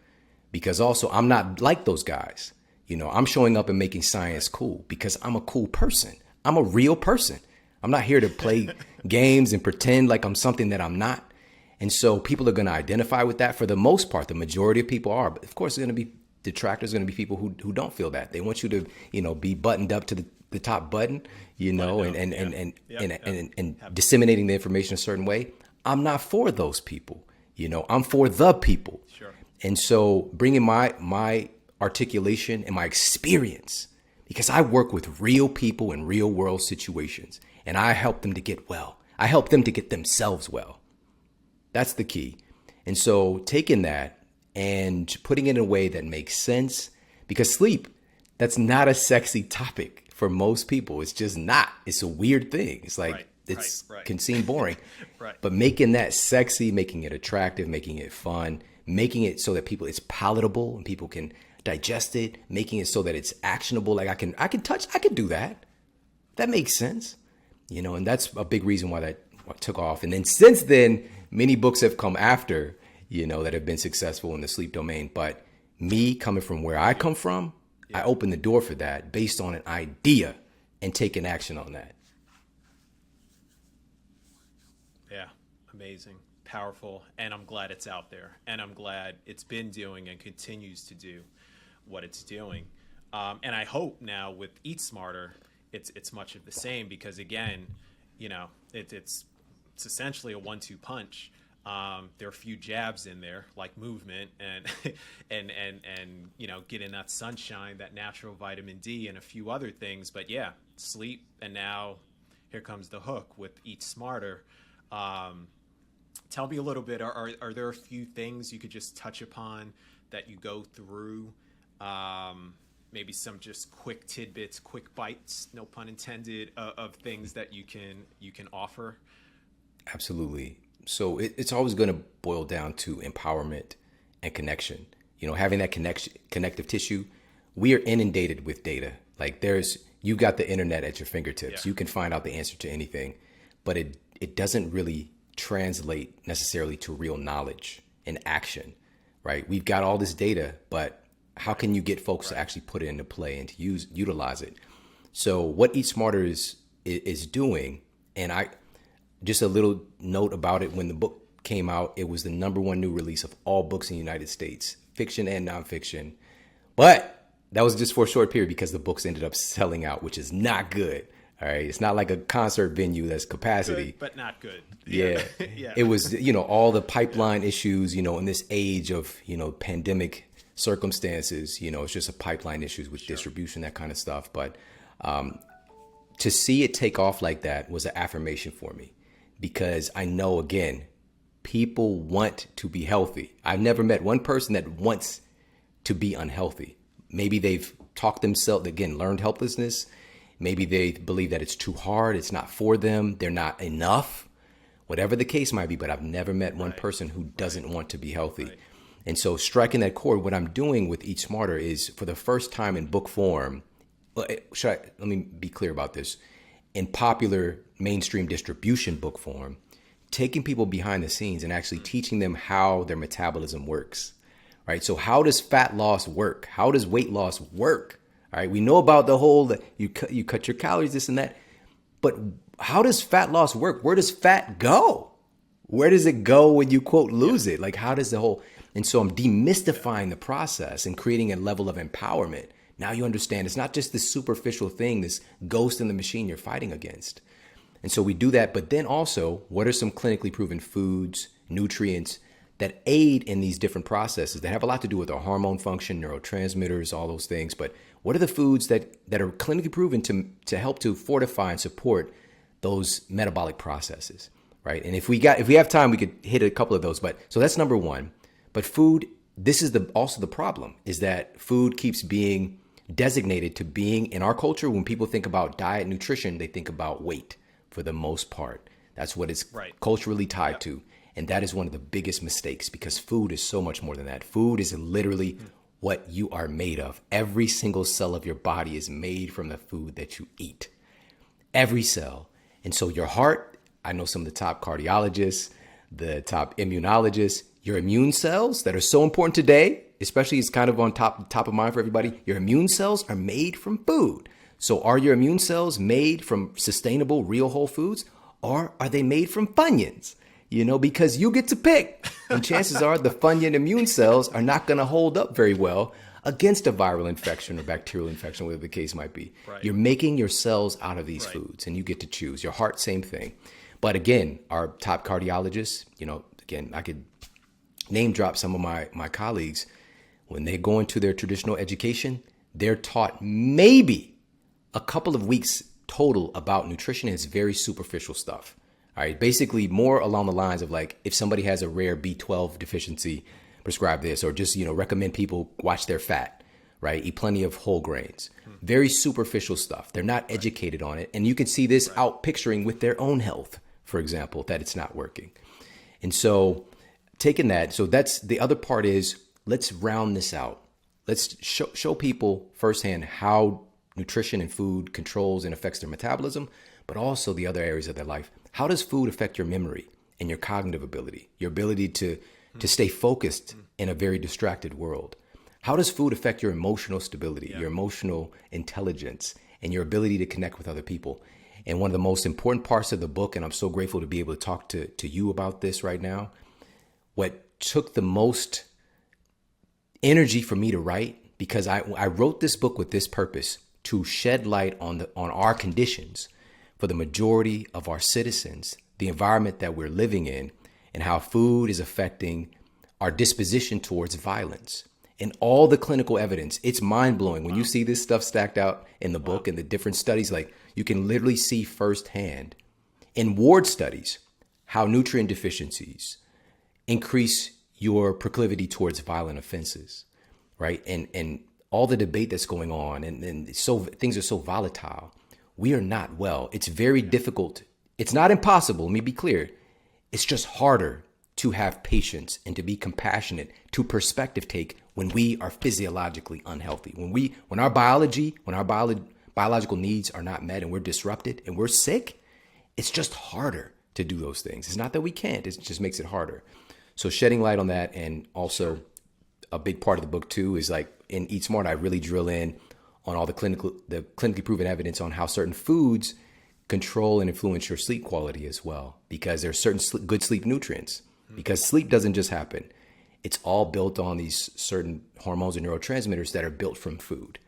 Because also, I'm not like those guys. I'm showing up and making science cool because I'm a cool person. I'm a real person. I'm not here to play games and pretend like I'm something that I'm not. And so people are going to identify with that for the most part. The majority of people are. But of course, there's going to be detractors, going to be people who don't feel that. They want you to, be buttoned up to the top button, and disseminating the information a certain way. I'm not for those people. I'm for the people. Sure. And so bringing my articulation and my experience, because I work with real people in real world situations and I help them to get well. I help them to get themselves well. That's the key. And so taking that and putting it in a way that makes sense, because sleep, that's not a sexy topic for most people. It's just not. It's a weird thing. It's like, can seem boring, Right. But making that sexy, making it attractive, making it fun, making it so that it's palatable and people can digest it, making it so that it's actionable. Like I can do that. That makes sense. And that's a big reason why that took off. And then since then, many books have come after, that have been successful in the sleep domain. But me coming from where I come from, I opened the door for that based on an idea and taking action on that. Yeah. Amazing. Powerful. And I'm glad it's out there. And I'm glad it's been doing and continues to do what it's doing. And I hope now with Eat Smarter, it's much of the same because again, it's essentially a 1-2 punch. There are a few jabs in there like movement and getting that sunshine, that natural vitamin D and a few other things. But yeah, sleep. And now here comes the hook with Eat Smarter. Tell me a little bit, are there a few things you could just touch upon that you go through? Maybe some just quick tidbits, quick bites, no pun intended, of things that you can offer? Absolutely. So it's always going to boil down to empowerment and connection. Having that connective tissue. We are inundated with data. Like you got the internet at your fingertips. Yeah. You can find out the answer to anything, but it doesn't really translate necessarily to real knowledge and action, right? We've got all this data, but how can you get folks to actually put it into play and to utilize it? So what Eat Smarter is doing, and just a little note about it, when the book came out, it was the #1 new release of all books in the United States, fiction and nonfiction. But that was just for a short period because the books ended up selling out, which is not good. All right. It's not like a concert venue that's capacity. Good, but not good. Yeah. Yeah. It was, all the pipeline issues, in this age of, pandemic circumstances, it's just a pipeline issues with distribution, that kind of stuff. But to see it take off like that was an affirmation for me because I know, again, people want to be healthy. I've never met one person that wants to be unhealthy. Maybe they've talked themselves, again, learned helplessness. Maybe they believe that it's too hard. It's not for them. They're not enough, whatever the case might be. But I've never met one person who doesn't want to be healthy. Right. And so striking that chord, what I'm doing with Eat Smarter is for the first time in book form. Let me be clear about this. In popular mainstream distribution book form, taking people behind the scenes and actually teaching them how their metabolism works. Right. So how does fat loss work? How does weight loss work? All right. We know about the whole that you cut your calories, this and that. But how does fat loss work? Where does fat go? Where does it go when you, quote, lose it? Like, how does the whole. And so I'm demystifying the process and creating a level of empowerment. Now you understand it's not just this superficial thing, this ghost in the machine you're fighting against. And so we do that. But then also, what are some clinically proven foods, nutrients that aid in these different processes that have a lot to do with our hormone function, neurotransmitters, all those things. But what are the foods that are clinically proven to help to fortify and support those metabolic processes, right? And if we have time, we could hit a couple of those. But so that's number one. But food, this is also the problem, is that food keeps being designated to being, in our culture, when people think about diet nutrition, they think about weight for the most part. That's what it's culturally tied to. And that is one of the biggest mistakes, because food is so much more than that. Food is literally what you are made of. Every single cell of your body is made from the food that you eat. Every cell. And so your heart, I know some of the top cardiologists, the top immunologists, your immune cells that are so important today, especially it's kind of on top of mind for everybody. Your immune cells are made from food. So are your immune cells made from sustainable, real whole foods, or are they made from Funyuns? You know, because you get to pick. And chances are the Funyun immune cells are not going to hold up very well against a viral infection or bacterial infection, whatever the case might be. Right. You're making your cells out of these foods, and you get to choose. Your heart, same thing. But again, our top cardiologists, you know, again, I could name drop some of my colleagues. When they go into their traditional education, they're taught maybe a couple of weeks total about nutrition. It's very superficial stuff. All right, basically more along the lines of like, if somebody has a rare B12 deficiency, prescribe this, or just, you know, recommend people watch their fat, right? Eat plenty of whole grains. Very superficial stuff. They're not educated on it. And you can see this out picturing with their own health, for example, that it's not working. And so taking that, so that's the other part is, let's round this out. Let's show people firsthand how nutrition and food controls and affects their metabolism, but also the other areas of their life. How does food affect your memory and your cognitive ability, your ability to stay focused in a very distracted world? How does food affect your emotional stability, your emotional intelligence, and your ability to connect with other people? And one of the most important parts of the book, and I'm so grateful to be able to talk to you about this right now, what took the most energy for me to write, because I wrote this book with this purpose, to shed light on our conditions for the majority of our citizens, the environment that we're living in, and how food is affecting our disposition towards violence. And all the clinical evidence, it's mind-blowing. When you see this stuff stacked out in the book and the different studies, like you can literally see firsthand in ward studies how nutrient deficiencies increase your proclivity towards violent offenses, right? And all the debate that's going on, and so things are so volatile. We are not well. It's very difficult. It's not impossible. Let me be clear. It's just harder to have patience and to be compassionate, to perspective take when we are physiologically unhealthy. When our biological needs are not met and we're disrupted and we're sick, it's just harder to do those things. It's not that we can't. It just makes it harder. So shedding light on that, and also a big part of the book too is like in Eat Smart, I really drill in on all the clinically proven evidence on how certain foods control and influence your sleep quality as well, because there's certain good sleep nutrients, because sleep doesn't just happen. It's all built on these certain hormones and neurotransmitters that are built from food.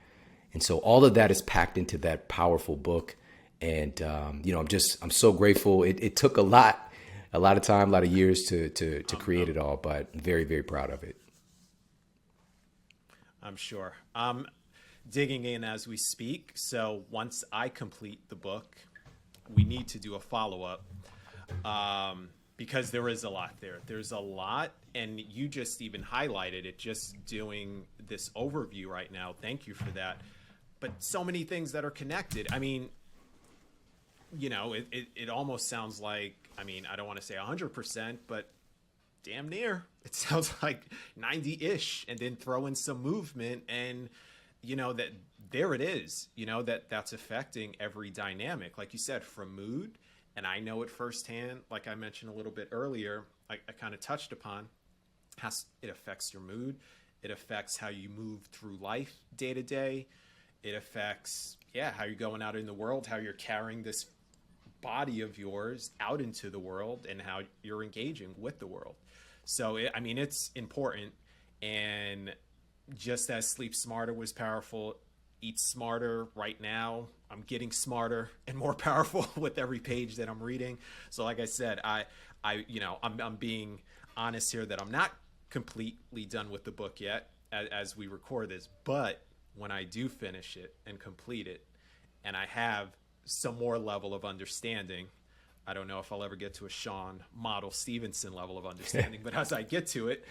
And so all of that is packed into that powerful book. And, you know, I'm so grateful. It took a lot of time, a lot of years to create it all, but very, very proud of it. I'm sure. Digging in as we speak. So once I complete the book, we need to do a follow-up, because there is a lot there. There's a lot, and you just even highlighted it just doing this overview right now. Thank you for that. But so many things that are connected. I mean, you know, it almost sounds like, I mean, I don't want to say 100%, but damn near. It sounds like 90-ish, and then throw in some movement, and you know that there it is, you know, that's affecting every dynamic, like you said, from mood. And I know it firsthand, like I mentioned a little bit earlier, I kind of touched upon, it affects your mood. It affects how you move through life day to day. It affects, how you're going out in the world, how you're carrying this body of yours out into the world, and how you're engaging with the world. So, it's important. And just as Sleep Smarter was powerful, Eat Smarter right now, I'm getting smarter and more powerful with every page that I'm reading. So like I said, I'm honest here that I'm not completely done with the book yet as we record this, but when I do finish it and complete it, and I have some more level of understanding, I don't know if I'll ever get to a Shawn model Stevenson level of understanding, but as I get to it,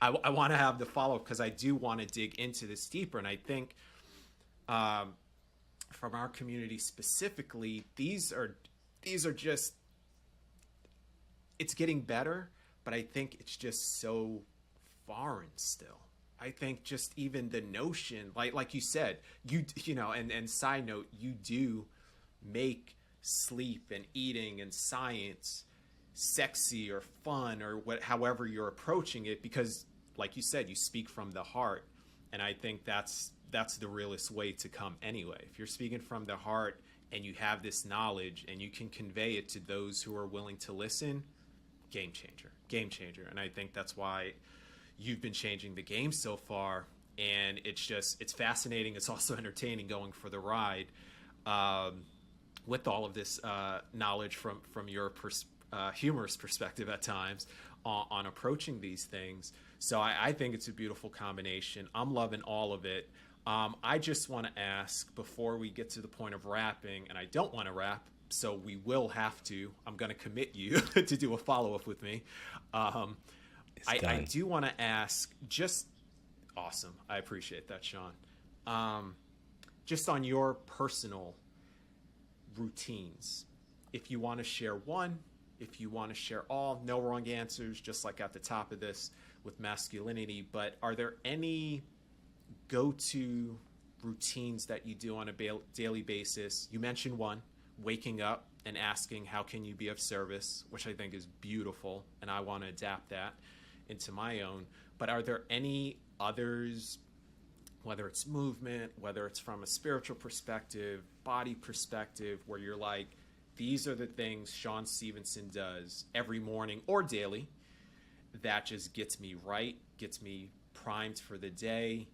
I want to have the follow-up because I do want to dig into this deeper. And I think from our community specifically, these are just, it's getting better, but I think it's just so foreign still. I think just even the notion, like you said, you know, and side note, you do make sleep and eating and science sexy or fun or however you're approaching it, because like you said, you speak from the heart. And I think that's the realest way to come anyway. If you're speaking from the heart and you have this knowledge and you can convey it to those who are willing to listen, game changer. And I think that's why you've been changing the game so far. And it's fascinating. It's also entertaining going for the ride with all of this knowledge from your humorous perspective at times on approaching these things. So I think it's a beautiful combination. I'm loving all of it. I just want to ask before we get to the point of wrapping, and I don't want to wrap, so we will have to, I'm going to commit you to do a follow-up with me. I do want to ask, just awesome. I appreciate that, Shawn. Just on your personal routines, if you want to share one, if you want to share all, no wrong answers, just like at the top of this with masculinity. But are there any go-to routines that you do on a daily basis? You mentioned one, waking up and asking, how can you be of service, which I think is beautiful, and I want to adapt that into my own. But are there any others, whether it's movement, whether it's from a spiritual perspective, body perspective, where you're like, these are the things Shawn Stevenson does every morning or daily that just gets me right, gets me primed for the day,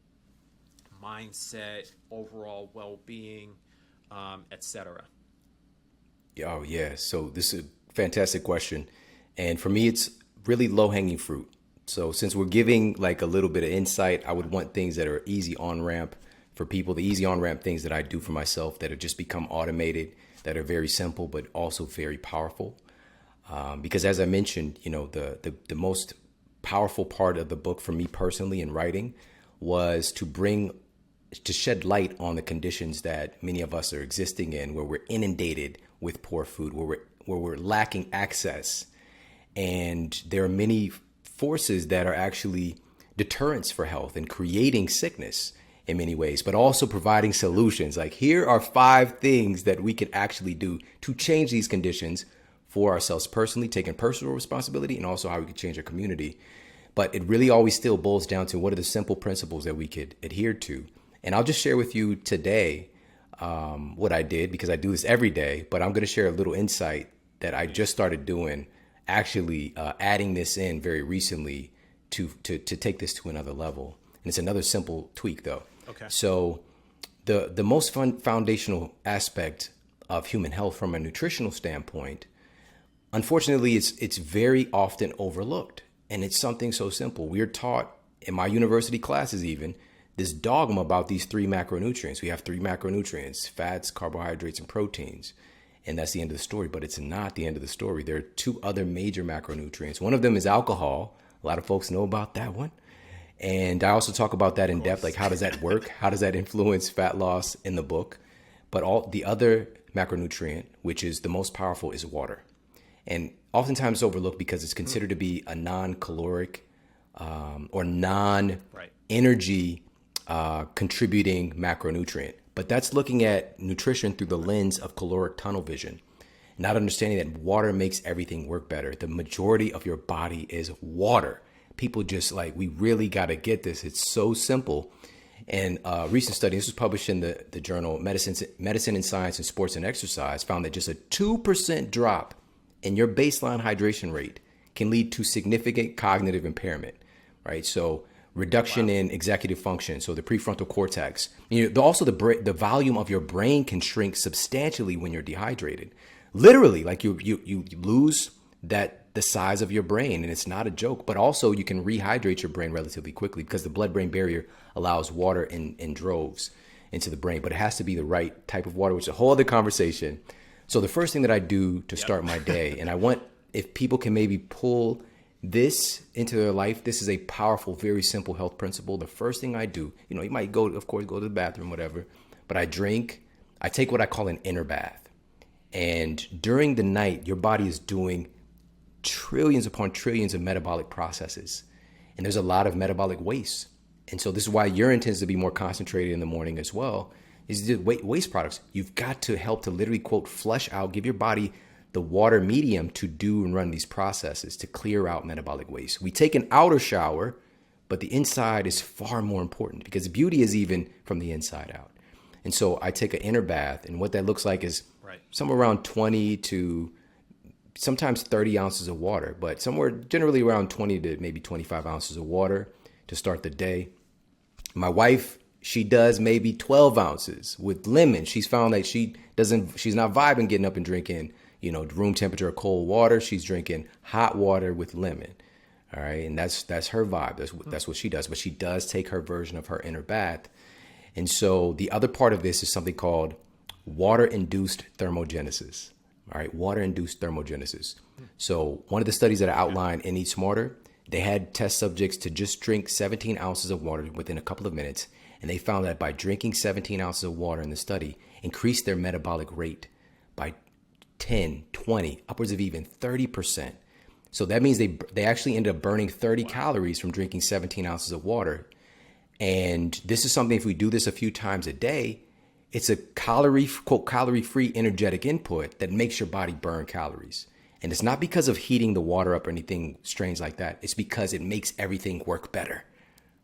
mindset, overall well-being, etc.? Oh, yeah. So this is a fantastic question. And for me, it's really low-hanging fruit. So since we're giving like a little bit of insight, I would want things that are easy on-ramp for people, the easy on-ramp things that I do for myself that have just become automated, that are very simple, but also very powerful. Because as I mentioned, you know, the most powerful part of the book for me personally in writing was to shed light on the conditions that many of us are existing in, where we're inundated with poor food, where we're lacking access. And there are many forces that are actually deterrents for health and creating sickness in many ways, but also providing solutions. Like, here are 5 things that we can actually do to change these conditions for ourselves personally, taking personal responsibility, and also how we could change our community. But it really always still boils down to what are the simple principles that we could adhere to. And I'll just share with you today what I did, because I do this every day, but I'm going to share a little insight that I just started doing, actually adding this in very recently to take this to another level. And it's another simple tweak, though. Okay. So the most foundational aspect of human health from a nutritional standpoint, unfortunately, it's very often overlooked. And it's something so simple. We're taught in my university classes even this dogma about these 3 macronutrients. We have 3 macronutrients: fats, carbohydrates, and proteins. And that's the end of the story. But it's not the end of the story. There are 2 other major macronutrients. One of them is alcohol. A lot of folks know about that one. And I also talk about that in depth, like how does that work? How does that influence fat loss in the book? But all the other macronutrient, which is the most powerful, is water. And oftentimes it's overlooked because it's considered to be a non-caloric or non-energy contributing macronutrient. But that's looking at nutrition through the lens of caloric tunnel vision, not understanding that water makes everything work better. The majority of your body is water. People just like, we really got to get this. It's so simple. And a recent study, this was published in the journal Medicine and Science and Sports and Exercise, found that just a 2% drop in your baseline hydration rate can lead to significant cognitive impairment, right? So reduction in executive function, so the prefrontal cortex. You know, also the volume of your brain can shrink substantially when you're dehydrated. Literally, like you lose that the size of your brain, and it's not a joke. But also, you can rehydrate your brain relatively quickly because the blood-brain barrier allows water in droves into the brain. But it has to be the right type of water, which is a whole other conversation. So the first thing that I do to start my day, and I want if people can maybe pull this into their life, this is a powerful, very simple health principle. The first thing I do, you might go to the bathroom, whatever, but I take what I call an inner bath. And during the night, your body is doing trillions upon trillions of metabolic processes. And there's a lot of metabolic waste. And so this is why urine tends to be more concentrated in the morning as well, is the waste products. You've got to help to literally, quote, flush out, give your body the water medium to do and run these processes to clear out metabolic waste. We take an outer shower, but the inside is far more important because beauty is even from the inside out. And so I take an inner bath, and what that looks like is somewhere around 20 to sometimes 30 ounces of water, but somewhere generally around 20 to maybe 25 ounces of water to start the day. My wife, she does maybe 12 ounces with lemon. She's found that she's not vibing getting up and drinking, room temperature or cold water. She's drinking hot water with lemon. All right. And that's her vibe. That's what she does. But she does take her version of her inner bath. And so the other part of this is something called water-induced thermogenesis. All right. Water-induced thermogenesis. So one of the studies that I outlined in Eat Smarter, they had test subjects to just drink 17 ounces of water within a couple of minutes. And they found that by drinking 17 ounces of water in the study, increased their metabolic rate by 10, 20, upwards of even 30%. So that means they actually ended up burning 30 calories from drinking 17 ounces of water. And this is something, if we do this a few times a day, it's a calorie-free energetic input that makes your body burn calories. And it's not because of heating the water up or anything strange like that. It's because it makes everything work better.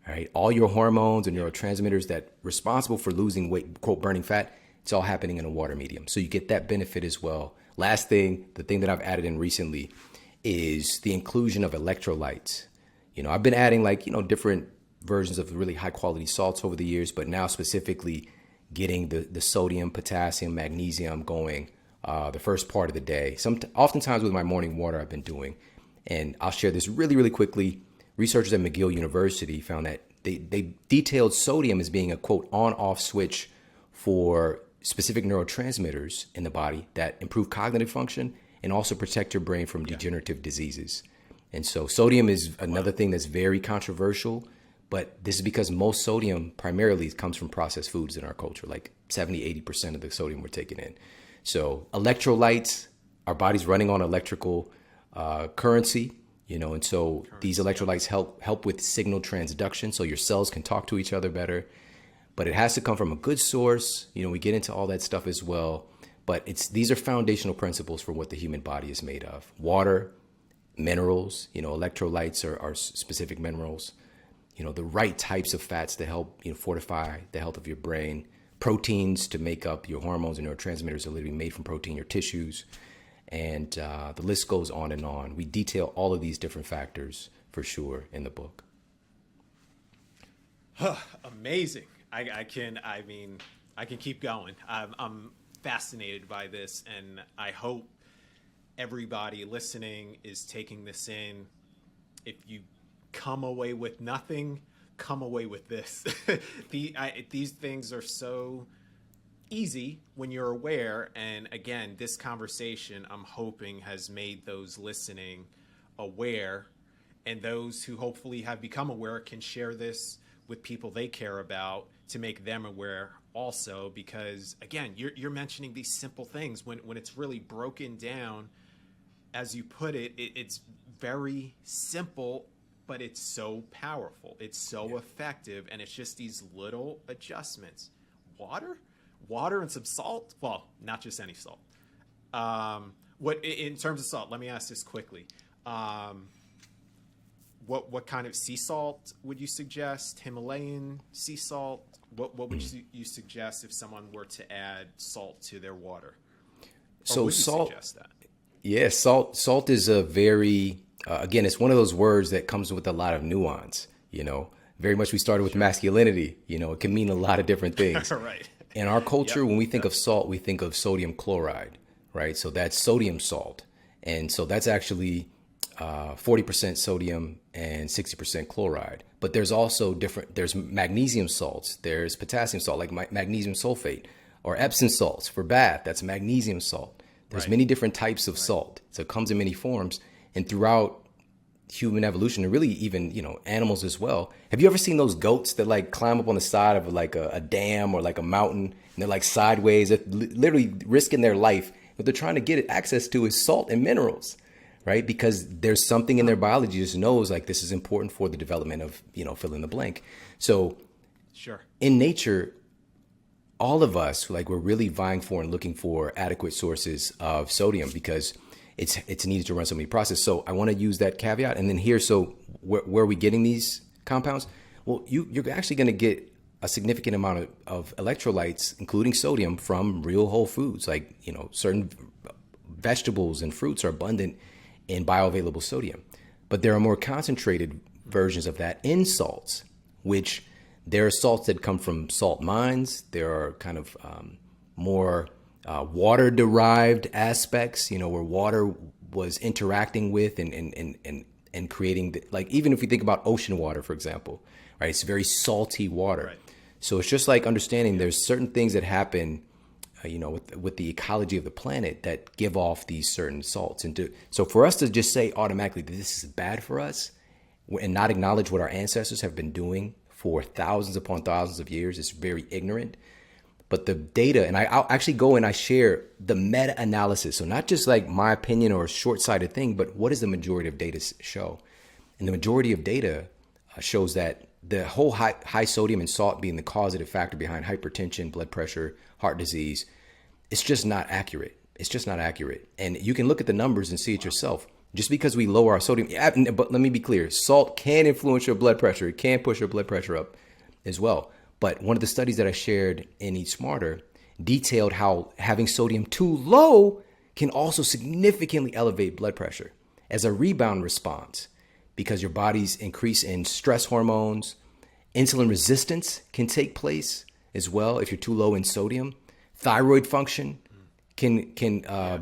All right. All your hormones and neurotransmitters that responsible for losing weight, quote, burning fat, it's all happening in a water medium. So you get that benefit as well. Last thing, the thing that I've added in recently is the inclusion of electrolytes. I've been adding different versions of really high quality salts over the years, but now specifically getting the sodium, potassium, magnesium going the first part of the day. Oftentimes with my morning water I've been doing, and I'll share this really, really quickly. Researchers at McGill University found that they detailed sodium as being a, quote, on-off switch for specific neurotransmitters in the body that improve cognitive function and also protect your brain from degenerative diseases. And so sodium is another thing that's very controversial, but this is because most sodium primarily comes from processed foods in our culture, like 70, 80% of the sodium we're taking in. So electrolytes, our body's running on electrical currency, and so these electrolytes help with signal transduction so your cells can talk to each other better. But it has to come from a good source. We get into all that stuff as well. But these are foundational principles for what the human body is made of. Water, minerals, electrolytes are specific minerals. The right types of fats to help fortify the health of your brain. Proteins to make up your hormones and neurotransmitters are literally made from protein, your tissues. And the list goes on and on. We detail all of these different factors for sure in the book. Amazing. I can keep going. I'm fascinated by this, and I hope everybody listening is taking this in. If you come away with nothing, come away with this. These things are so easy when you're aware. And again, this conversation, I'm hoping, has made those listening aware, and those who hopefully have become aware can share this with people they care about to make them aware also, because again, you're mentioning these simple things when it's really broken down, as you put it, it's very simple, but it's so powerful, it's so effective, and it's just these little adjustments. Water and some salt. Well, not just any salt. What in terms of salt? Let me ask this quickly. What kind of sea salt would you suggest? Himalayan sea salt? What would you suggest if someone were to add salt to their water? So would you salt. Suggest that? Yeah, salt is a very again, it's one of those words that comes with a lot of nuance. Very much we started with masculinity. It can mean a lot of different things. Right. In our culture, when we think of salt, we think of sodium chloride, right? So that's sodium salt. And so that's actually 40% sodium and 60% chloride. But there's also there's magnesium salts, there's potassium salt, like magnesium sulfate, or Epsom salts for bath. That's magnesium salt. There's Right. many different types of salt. So it comes in many forms. And throughout human evolution, and really even, animals as well. Have you ever seen those goats that like climb up on the side of like a dam or like a mountain, and they're like sideways, they're literally risking their life. What they're trying to get access to is salt and minerals, right? Because there's something in their biology just knows like this is important for the development of, fill in the blank. So Sure. in nature, all of us, like, we're really vying for and looking for adequate sources of sodium because it's needed to run so many processes. So I want to use that caveat. And then here, so where are we getting these compounds? Well, you're actually going to get a significant amount of electrolytes, including sodium, from real whole foods. Like, certain vegetables and fruits are abundant in bioavailable sodium. But there are more concentrated versions of that in salts, which there are salts that come from salt mines. There are kind of more water-derived aspects, where water was interacting with and creating, like, even if we think about ocean water, for example, right? It's very salty water. Right. So it's just like understanding there's certain things that happen, with the ecology of the planet that give off these certain salts. So for us to just say automatically that this is bad for us and not acknowledge what our ancestors have been doing for thousands upon thousands of years is very ignorant. But the data, and I'll actually go and I share the meta-analysis. So not just like my opinion or a short-sighted thing, but what does the majority of data show? And the majority of data shows that the whole high sodium and salt being the causative factor behind hypertension, blood pressure, heart disease, it's just not accurate. It's just not accurate. And you can look at the numbers and see it yourself. Just because we lower our sodium, but let me be clear, salt can influence your blood pressure. It can push your blood pressure up as well. But one of the studies that I shared in Eat Smarter detailed how having sodium too low can also significantly elevate blood pressure as a rebound response because your body's increase in stress hormones, insulin resistance can take place as well if you're too low in sodium. Thyroid function can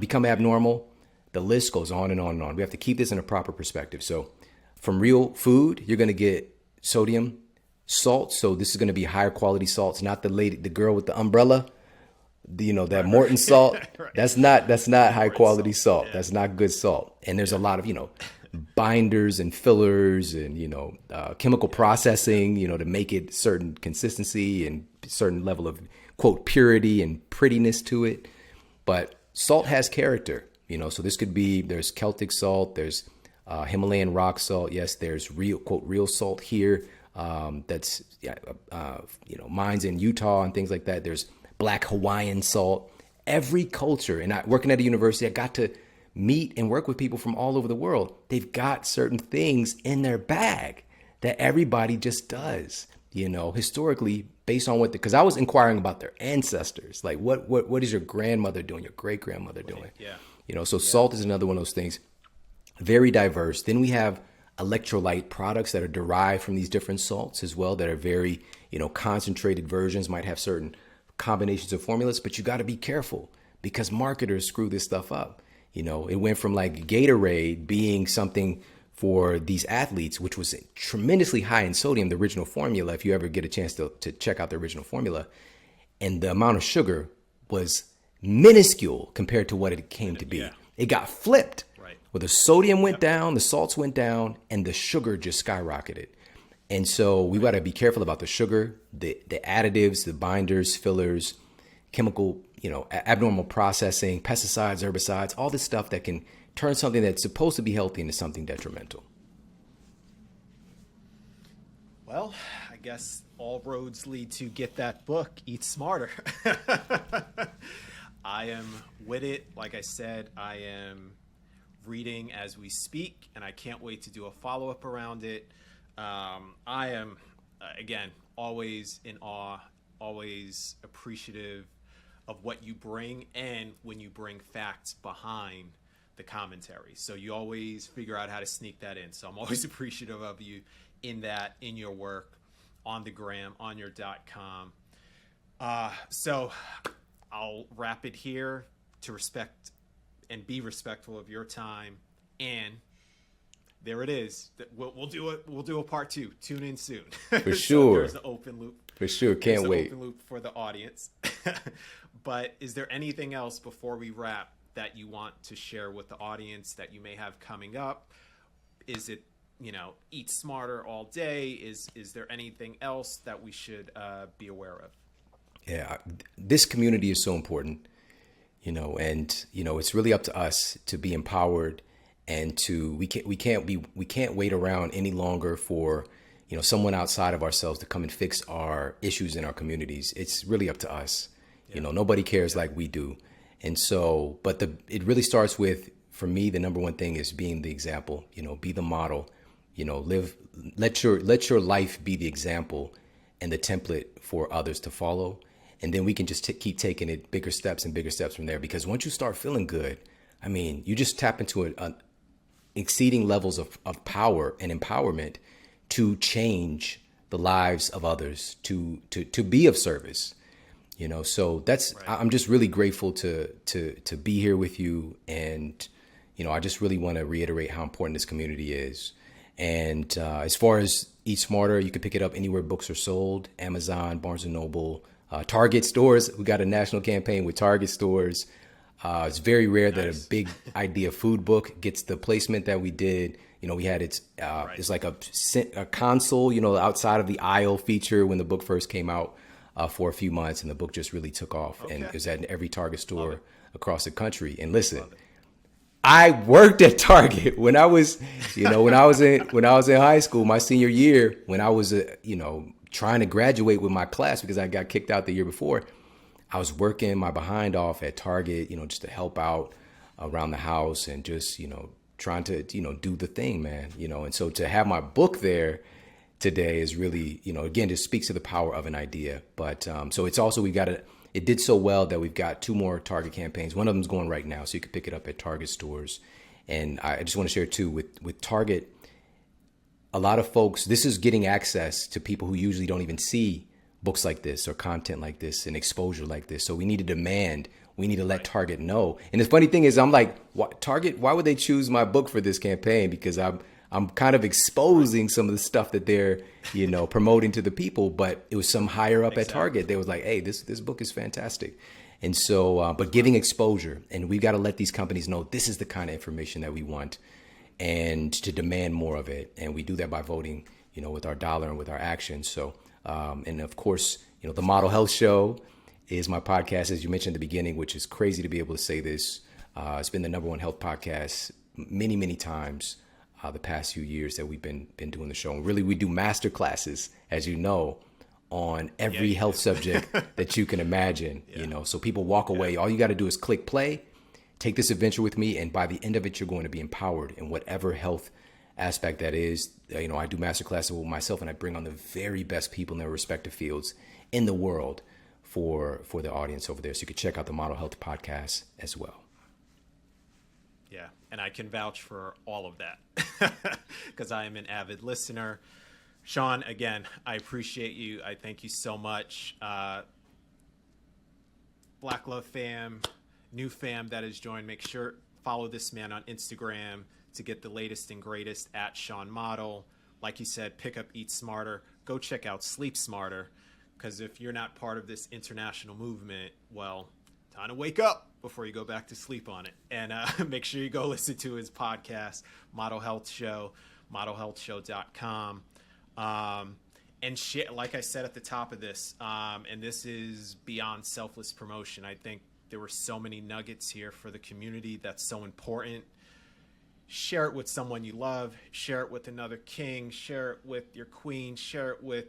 become abnormal. The list goes on and on and on. We have to keep this in a proper perspective. So from real food, you're going to get sodium, salt. So this is going to be higher quality salts, not the girl with the umbrella, that Morton salt. Right. That's not high quality salt. Yeah. That's not good salt. And there's a lot of, binders and fillers and, chemical processing, to make it certain consistency and certain level of, quote, purity and prettiness to it. But salt has character, so this could be, there's Celtic salt, there's Himalayan rock salt. Yes, there's real, quote, real salt here. That's mines in Utah and things like that. There's black Hawaiian salt. Every culture, and working at a university, I got to meet and work with people from all over the world. They've got certain things in their bag that everybody just does, historically based on because I was inquiring about their ancestors. Like what is your grandmother doing? Your great grandmother doing? Yeah. So salt is another one of those things. Very diverse. Then we have electrolyte products that are derived from these different salts as well that are very, concentrated versions, might have certain combinations of formulas, but you got to be careful because marketers screw this stuff up. It went from like Gatorade being something for these athletes, which was tremendously high in sodium, the original formula, if you ever get a chance to check out the original formula, and the amount of sugar was minuscule compared to what it came to be. Yeah. It got flipped. Right. Where the sodium went down, the salts went down, and the sugar just skyrocketed. And so we got to be careful about the sugar, the additives, the binders, fillers, chemical, abnormal processing, pesticides, herbicides, all this stuff that can turn something that's supposed to be healthy into something detrimental. Well, I guess all roads lead to get that book, Eat Smarter. I am with it. Like I said, I am reading as we speak, and I can't wait to do a follow-up around it. I am, again, always in awe, always appreciative of what you bring and when you bring facts behind the commentary. So you always figure out how to sneak that in. So I'm always appreciative of you in that, in your work, on the gram, on your .com. So I'll wrap it here to respect and be respectful of your time and there it is. We'll do it. We'll do a part 2. Tune in soon. For So sure. there's the open loop. For sure. There's Can't the wait. open loop for the audience. But is there anything else before we wrap that you want to share with the audience that you may have coming up? Is it, eat smarter all day? Is there anything else that we should be aware of? Yeah, this community is so important, and it's really up to us to be empowered, and we can't wait around any longer for someone outside of ourselves to come and fix our issues in our communities. It's really up to us. Nobody cares like we do. And so, but it really starts with, for me, the number one thing is being the example, be the model, let your life be the example and the template for others to follow. And then we can just keep taking it bigger steps and bigger steps from there. Because once you start feeling good, I mean, you just tap into an exceeding levels of power and empowerment to change the lives of others, to be of service. So that's right. I'm just really grateful to be here with you. And, I just really want to reiterate how important this community is. And as far as Eat Smarter, you can pick it up anywhere books are sold: Amazon, Barnes & Noble, Target stores. We got a national campaign with Target stores. It's very rare that a big idea food book gets the placement that we did. We had it's like a console, outside of the aisle feature when the book first came out for a few months, and the book just really took off. Okay. And it was at every Target store across the country. And listen, I worked at Target when I was, when I was in high school, my senior year, when I was, trying to graduate with my class because I got kicked out the year before. I was working my behind off at Target, just to help out around the house and just, trying to, do the thing, man, and so to have my book there today is really, again, just speaks to the power of an idea. But so it's also, it did so well that we've got 2 more Target campaigns. One of them's going right now, so you can pick it up at Target stores. And I just want to share too, with Target, a lot of folks, this is getting access to people who usually don't even see books like this or content like this and exposure like this. So we need to let Target know. And the funny thing is, I'm like, Target, why would they choose my book for this campaign? Because I'm kind of exposing some of the stuff that they're, promoting to the people. But it was some higher up at Target. They was like, hey, this book is fantastic. And so, but giving exposure, and we've got to let these companies know this is the kind of information that we want, and to demand more of it. And we do that by voting, with our dollar and with our actions. So, and of course, the Model Health Show is my podcast, as you mentioned at the beginning, which is crazy to be able to say this. It's been the #1 health podcast many, many times the past few years that we've been doing the show. And really, we do master classes, as you know, on every health subject that you can imagine, so people walk away. All you got to do is click play, take this adventure with me, and by the end of it, you're going to be empowered in whatever health aspect that is. I do master classes with myself, and I bring on the very best people in their respective fields in the world for the audience over there. So you can check out the Model Health podcast as well. Yeah, and I can vouch for all of that because I am an avid listener. Shawn, again, I appreciate you. I thank you so much. Black Love fam, new fam that has joined, make sure follow this man on Instagram to get the latest and greatest at Shawn Model. Like you said, pick up Eat Smarter. Go check out Sleep Smarter, because if you're not part of this international movement, well, time to wake up before you go back to sleep on it. And make sure you go listen to his podcast, Model Health Show, modelhealthshow.com. And share, like I said at the top of this, and this is beyond selfless promotion. I think there were so many nuggets here for the community that's so important. Share it with someone you love. Share it with another king. Share it with your queen. Share it with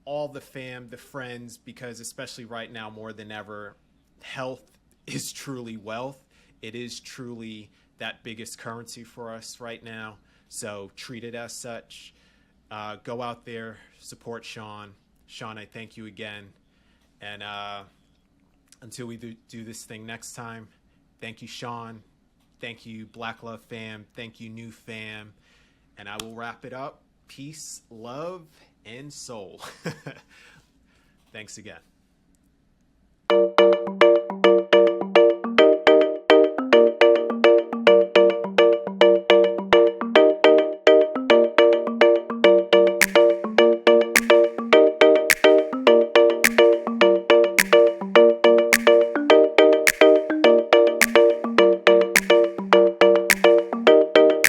all the fam, the friends, because especially right now more than ever, health is truly wealth. It is truly that biggest currency for us right now. So treat it as such. Go out there, support Shawn. Shawn, I thank you again. And until we do this thing next time, thank you, Shawn. Thank you, Black Love fam. Thank you, new fam. And I will wrap it up. Peace, love, and soul. Thanks again.